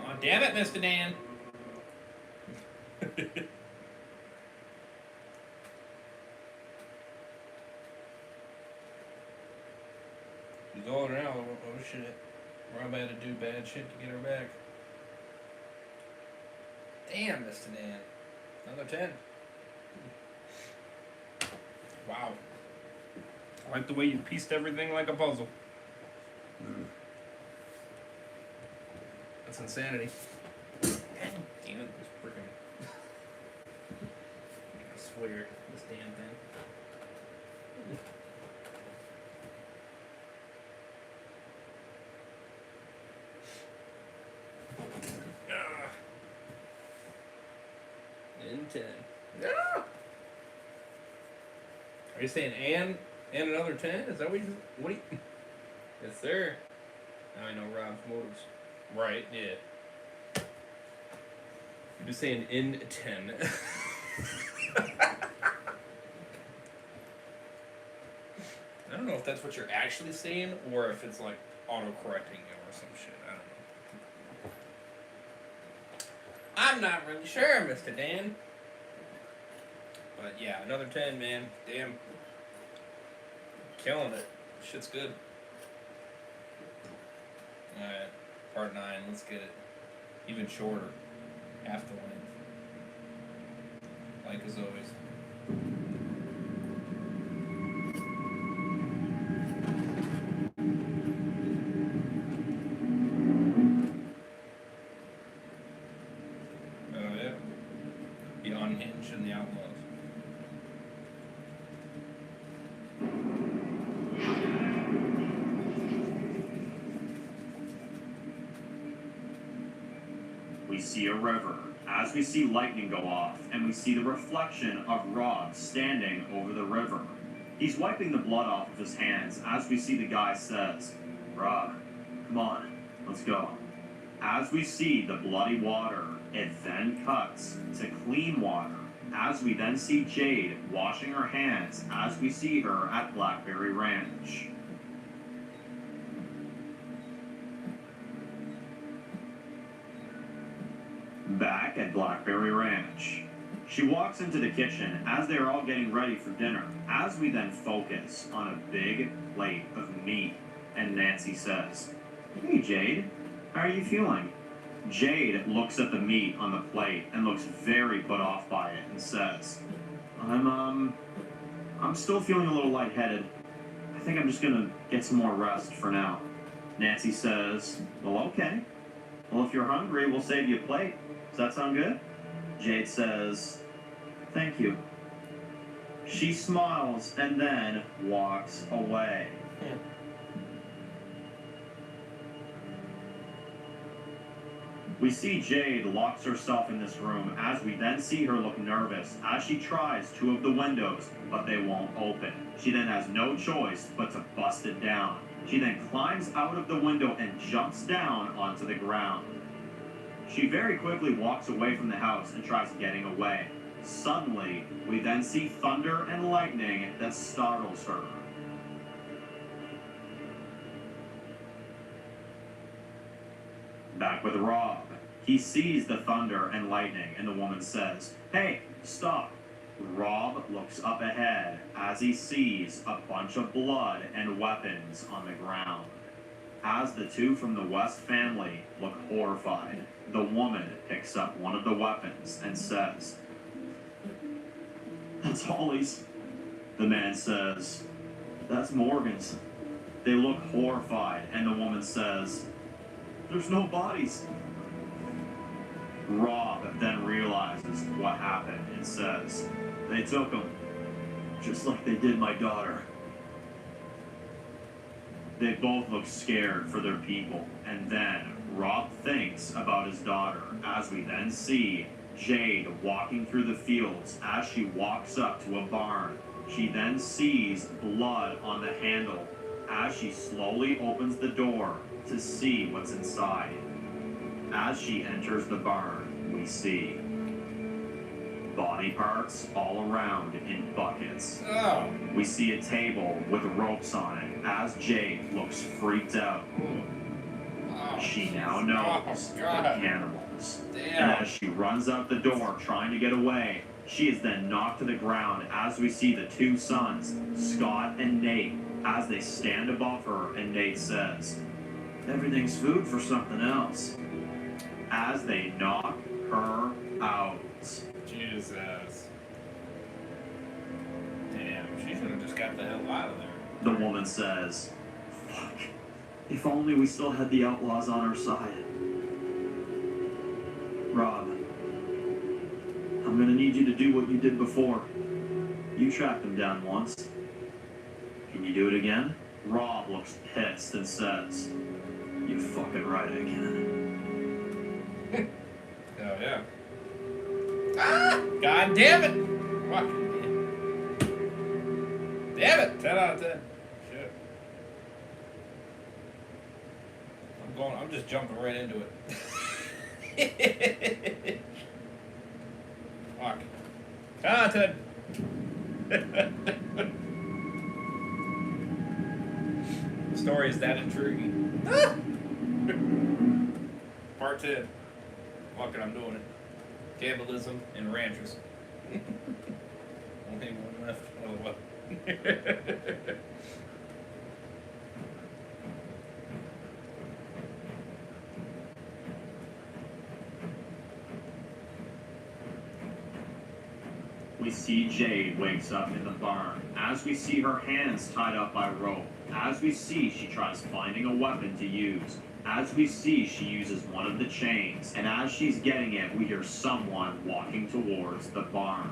Oh, damn it, Mr. Dan. He's all around. Oh shit. Rob had to do bad shit to get her back. Damn, Mr. Dan. Another 10. Wow. I like the way you pieced everything like a puzzle. That's insanity. God damn it, this freaking. I swear, this damn thing. 10. Yeah. Are you saying and another 10? Is that what you? Yes, sir. Now I know Rob's motives. Right, yeah. You're just saying in 10. I don't know if that's what you're actually saying or if it's like auto-correcting you or some shit. I don't know. I'm not really sure, Mr. Dan. But yeah, another 10, man. Damn. Killing it. Shit's good. Alright, part 9, let's get it. Even shorter. Half the length. Like as always. Oh yeah. The Unhinged and the Outlaws. We see a river as we see lightning go off, and we see the reflection of Rob standing over the river. He's wiping the blood off of his hands as we see the guy says, "Rob, come on, let's go." As we see the bloody water, it then cuts to clean water as we then see Jade washing her hands as we see her at Blackberry Ranch. Back at Blackberry Ranch, she walks into the kitchen as they're all getting ready for dinner, as we then focus on a big plate of meat, and Nancy says, "Hey Jade, how are you feeling?" Jade looks at the meat on the plate and looks very put off by it and says, I'm still feeling a little lightheaded. I think I'm just gonna get some more rest for now." Nancy says, "Well, okay. Well, if you're hungry, we'll save you a plate. Does that sound good?" Jade says, "Thank you." She smiles and then walks away. We see Jade locks herself in this room as we then see her look nervous as she tries 2 of the windows, but they won't open. She then has no choice but to bust it down. She then climbs out of the window and jumps down onto the ground. She very quickly walks away from the house and tries getting away. Suddenly, we then see thunder and lightning that startles her. Back with Rob. He sees the thunder and lightning, and the woman says, "Hey, stop." Rob looks up ahead as he sees a bunch of blood and weapons on the ground. As the 2 from the West family look horrified, the woman picks up one of the weapons and says, "That's Holly's." The man says, "That's Morgan's." They look horrified, and the woman says, "There's no bodies." Rob then realizes what happened and says, "They took him, just like they did my daughter." They both look scared for their people, and then Rob thinks about his daughter as we then see Jade walking through the fields as she walks up to a barn. She then sees blood on the handle as she slowly opens the door to see what's inside. As she enters the barn, we see body parts all around in buckets. Oh. We see a table with ropes on it as Jade looks freaked out. Oh, She now knows oh, the God. cannibals. Damn. And as she runs out the door trying to get away, she is then knocked to the ground as we see the 2 sons, Scott and Nate, as they stand above her, and Nate says, "Everything's food for something else," as they knock her out. Jesus. Damn, she should have just got the hell out of there. The woman says, "Fuck, if only we still had the outlaws on our side." "Rob, I'm gonna need you to do what you did before. You tracked them down once. Can you do it again?" Rob looks pissed and says, "You fucking right I can." Oh, yeah. Ah! God damn it! Fucking damn it! 10 out of 10. Shit. I'm just jumping right into it. Fuck. 10 out of 10. The story is that intriguing. Part 10. Fuck it, I'm doing it. Cannibalism and ranchers. Only one left. Oh, well. We see Jade wakes up in the barn. As we see her hands tied up by rope. As we see she tries finding a weapon to use. As we see she uses one of the chains. And as she's getting it, we hear someone walking towards the barn.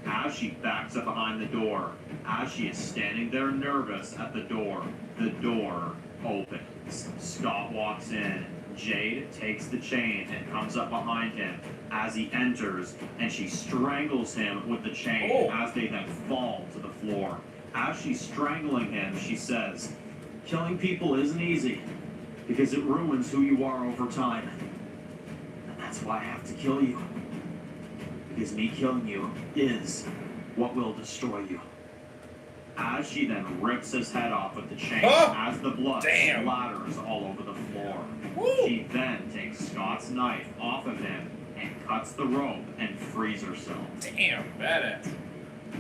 As she backs up behind the door, as she is standing there nervous at the door opens. Scott walks in. Jade takes the chain and comes up behind him as he enters, and she strangles him with the chain as they then fall to the floor. As she's strangling him, she says, "Killing people isn't easy, because it ruins who you are over time. And that's why I have to kill you. Because me killing you is what will destroy you." As she then rips his head off with the chain, as the blood splatters all over the floor. She then takes Scott's knife off of him and cuts the rope and frees herself. Damn, badass.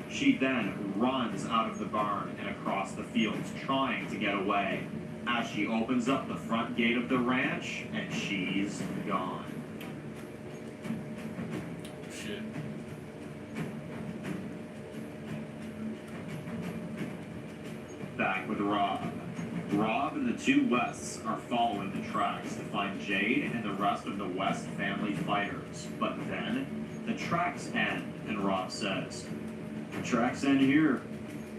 She then runs out of the barn and across the fields, trying to get away. As she opens up the front gate of the ranch, and she's gone. Shit. Back with Rob. Rob and the two Wests are following the tracks to find Jade and the rest of the West family fighters. But then, the tracks end, and Rob says, "The tracks end here."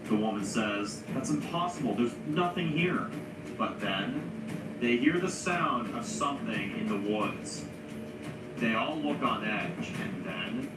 The woman says, "That's impossible, there's nothing here." But then, they hear the sound of something in the woods. They all look on edge, and then,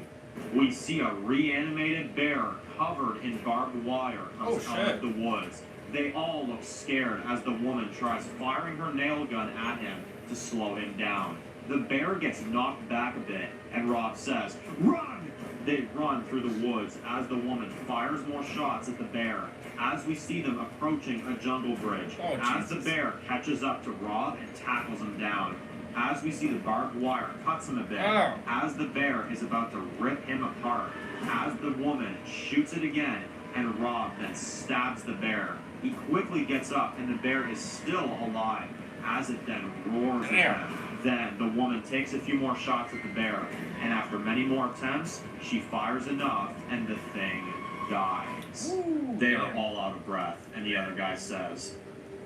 we see a reanimated bear covered in barbed wire comes out of the woods. They all look scared as the woman tries firing her nail gun at him to slow him down. The bear gets knocked back a bit, and Rob says, "Run!" They run through the woods as the woman fires more shots at the bear. As we see them approaching a jungle bridge, as the bear catches up to Rob and tackles him down. As we see the barbed wire cuts him a bit, as the bear is about to rip him apart, as the woman shoots it again, and Rob then stabs the bear. He quickly gets up, and the bear is still alive, as it then roars at him. Then the woman takes a few more shots at the bear, and after many more attempts, she fires enough, and the thing dies. They are all out of breath, and the other guy says,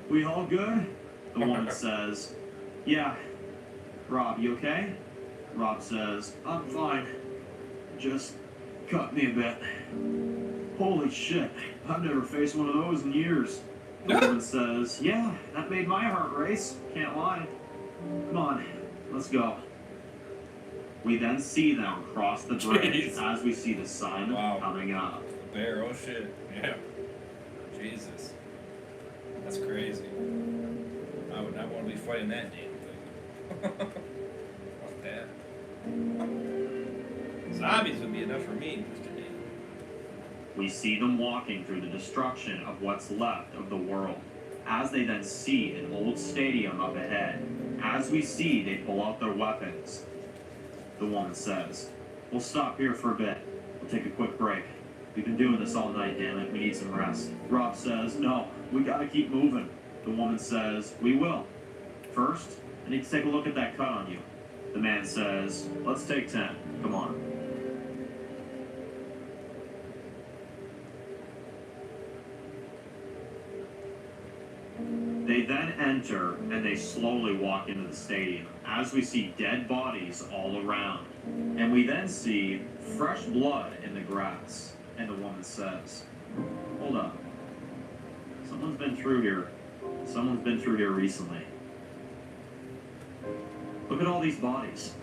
"We all good?" The woman says, "Yeah." "Rob, you okay?" Rob says, "I'm fine. Just cut me a bit." "Holy shit, I've never faced one of those in years." The woman says, "Yeah, that made my heart race, can't lie. Come on, let's go." We then see them cross the bridge as we see the sun coming up. The bear, oh shit, yeah. Jesus. That's crazy. I would not want to be fighting that damn thing. Fuck that. Zombies would be enough for me, Mr. D. We see them walking through the destruction of what's left of the world, as they then see an old stadium up ahead. As we see, they pull out their weapons. The woman says, "We'll stop here for a bit. We'll take a quick break. We've been doing this all night, damn it. We need some rest." Rob says, "No, we gotta keep moving." The woman says, "We will. First, I need to take a look at that cut on you." The man says, "Let's take 10. Come on." They then enter, and they slowly walk into the stadium, as we see dead bodies all around. And we then see fresh blood in the grass. And the woman says, "Hold up. Someone's been through here. Someone's been through here recently. Look at all these bodies."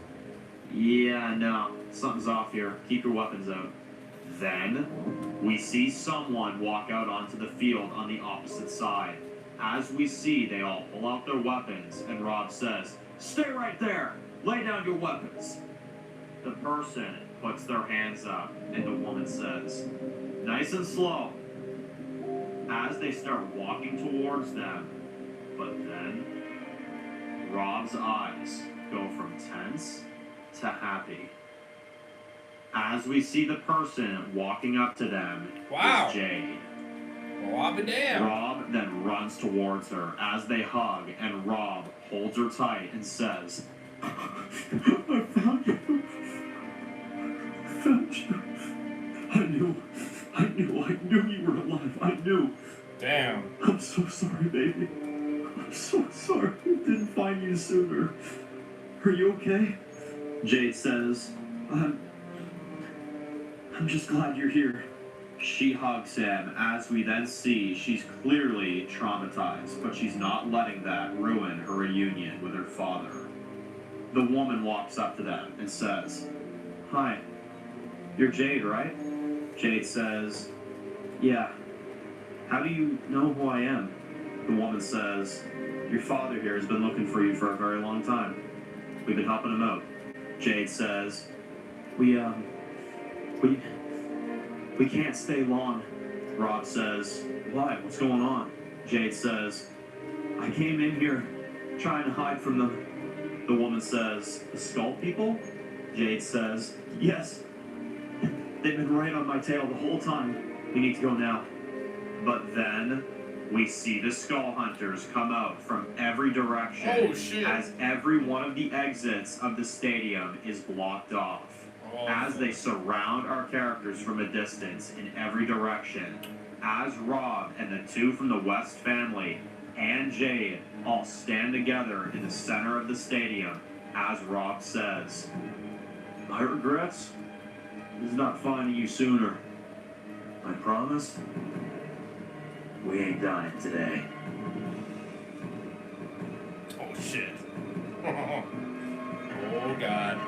"Yeah, no. something's off here. Keep your weapons out. Then, we see someone walk out onto the field on the opposite side. As we see, they all pull out their weapons, and Rob says, "Stay right there! Lay down your weapons!" The person puts their hands up, and the woman says, "Nice and slow," as they start walking towards them. But then, Rob's eyes go from tense to happy. As we see the person walking up to them Wow. is Jade. Well, I'll be damned. Rob then runs towards her as they hug, and Rob holds her tight and says, "I found you. I found you. I knew you were alive. I knew. Damn. I'm so sorry, baby. I'm so sorry I didn't find you sooner. Are you okay?" Jade says, I'm just glad you're here." She hugs him as we then see she's clearly traumatized, but she's not letting that ruin her reunion with her father. The woman walks up to them and says, "Hi, you're Jade, right?" Jade says, "Yeah. How do you know who I am?" The woman says, "Your father here has been looking for you for a very long time. We've been helping him out." Jade says, We can't stay long." Rob says, "Why? What's going on?" Jade says, "I came in here trying to hide from them." The woman says, "The skull people?" Jade says, "Yes. They've been right on my tail the whole time. We need to go now." But then we see the skull hunters come out from every direction Oh, shit. as every one of the exits of the stadium is blocked off. Oh, As they surround our characters from a distance in every direction, as Rob and the two from the West family and Jade all stand together in the center of the stadium, as Rob says, "My regrets is not finding you sooner. I promise we ain't dying today." oh shit. Oh god.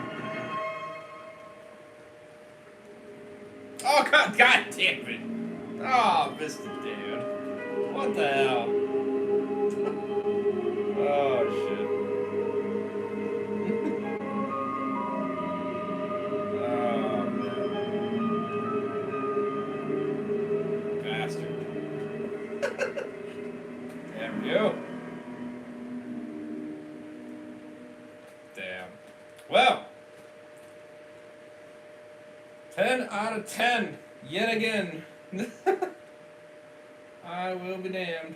Oh god, god damn it. Oh, Mr. Dude. What the hell? Oh shit. Oh man. Bastard. Damn you. Damn. Well. 10 out of 10, yet again. I will be damned.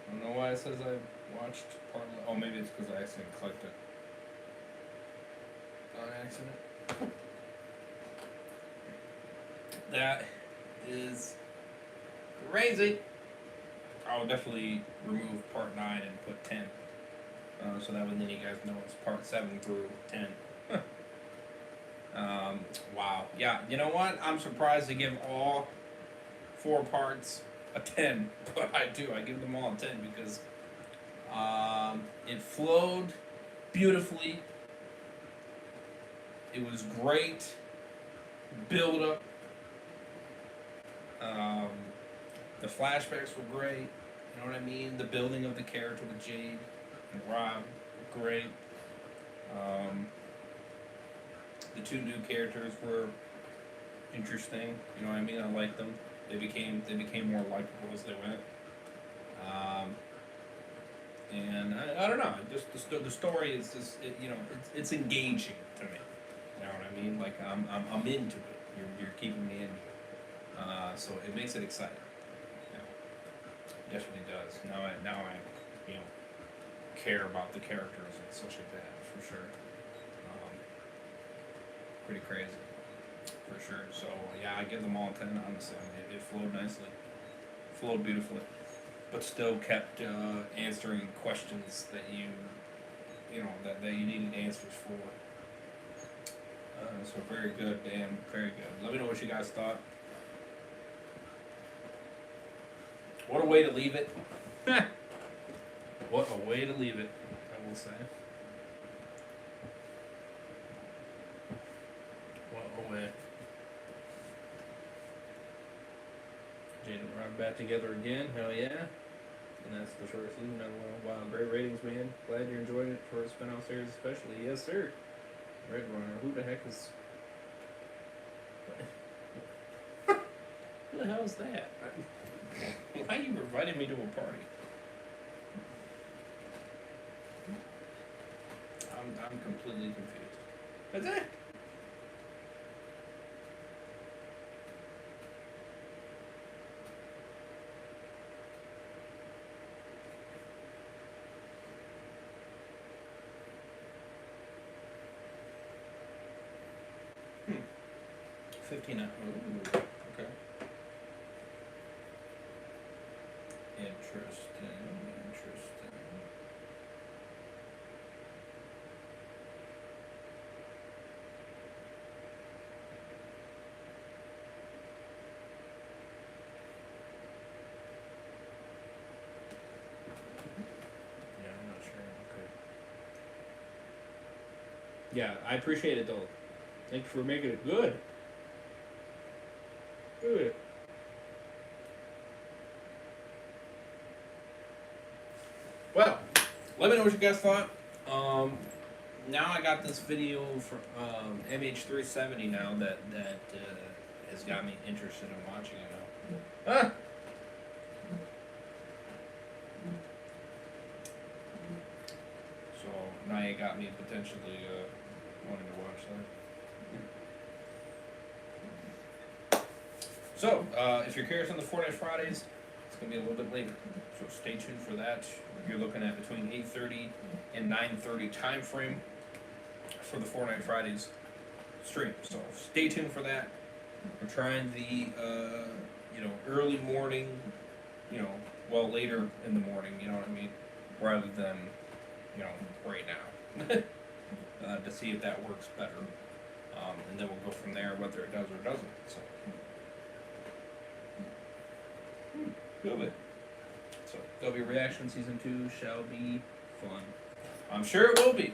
I don't know why it says I watched part of oh, maybe it's because I accidentally clicked it. On accident. That is crazy. I'll definitely remove part 9 and put 10. So that way then you guys know it's part 7 through 10. Wow. Yeah, you know what? I'm surprised to give all 4 parts a 10, but I do. I give them all a 10 because it flowed beautifully. It was great. Build up. The flashbacks were great. You know what I mean? The building of the character with Jade and Rob, great. The 2 new characters were interesting. You know what I mean? I liked them. They became more likable as they went. And I don't know. Just the story is just it's engaging to me. You know what I mean? Like I'm into it. You're keeping me in. So it makes it exciting. You know, definitely does. Now I care about the characters and such like that for sure. Pretty crazy, for sure. So yeah, I give them all a 10. Honestly, I mean, it flowed nicely, flowed beautifully, but still kept answering questions that you you needed answers for. So very good, Dan. Very good. Let me know what you guys thought. What a way to leave it. What a way to leave it, I will say. man. Jade and Rob back together again. Hell yeah. And that's the short season. Wow, great ratings, man. Glad you enjoyed it for a spin-off series, especially. Yes, sir. Red Runner. Who the heck is? Who the hell is that? Why are you inviting me to a party? I'm completely confused. That's it. Hmm. 59. Ooh, okay. Interesting. Yeah, I'm not sure. Okay. Yeah, I appreciate it though. Thank you for making it good. Good. Well, let me know what you guys thought. Now I got this video from MH370 now that has got me interested in watching it now. Ah! So now you got me potentially wanting to watch that. So, if you're curious on the Fortnite Fridays, it's going to be a little bit later. So stay tuned for that. You're looking at between 8:30 and 9:30 time frame for the Fortnite Fridays stream. So stay tuned for that. We're trying the early morning, later in the morning, you know what I mean, rather than right now. To see if that works better. And then we'll go from there whether it does or doesn't. So good. So Gubby Reaction Season 2 shall be fun. I'm sure it will be.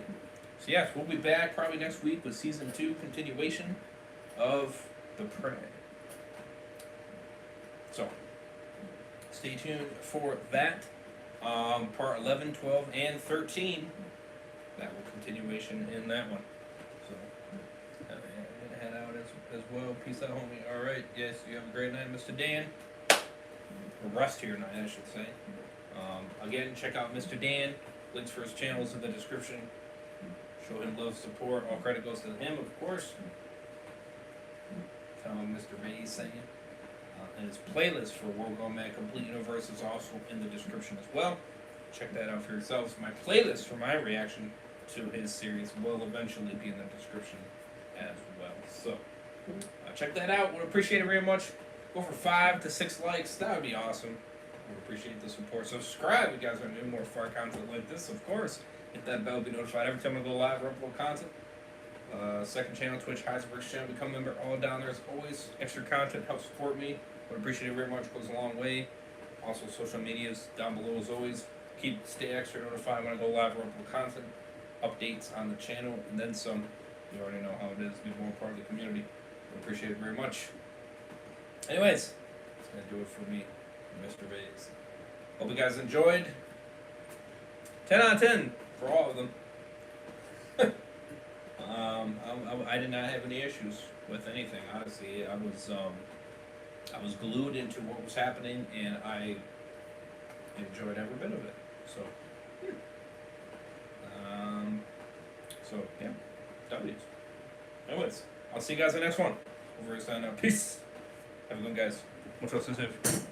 So yes, we'll be back probably next week with Season 2 continuation of The Prey. So stay tuned for that. Part 11, 12, and 13. That will continuation in that one. So I'm gonna head out as well. Peace out, homie. Alright, yes, you have a great night, Mr. Dan. Or rest here night, I should say. Again, check out Mr. Dan. Links for his channels in the description. Show him love, support. All credit goes to him, of course. Tell him Mr. Ray is saying. And his playlist for World Gone Mad Complete Universe is also in the description as well. Check that out for yourselves. My playlist for my reaction to his series will eventually be in the description as well. So, check that out. Would appreciate it very much. Go for 5 to 6 likes. That would be awesome. Would appreciate the support. Subscribe if you guys want to do more fire content like this, of course. Hit that bell to be notified every time I go live or upload content. Second channel, Twitch, Heisenberg's channel. Become a member. All down there as always. Extra content helps support me. Would appreciate it very much. Goes a long way. Also, social medias down below as always. Stay extra notified when I go live or upload content. Updates on the channel and then some. You already know how it is. Be more part of the community. Would appreciate it very much. Anyways, that's gonna do it for me, Mr. Bays. Hope you guys enjoyed. 10 out of 10 for all of them. I did not have any issues with anything. Honestly, I was glued into what was happening, and I enjoyed every bit of it. So, yeah, W's. Anyways, I'll see you guys in the next one. Over and sign out. Peace. Have a good one, guys. Much love, sensitive.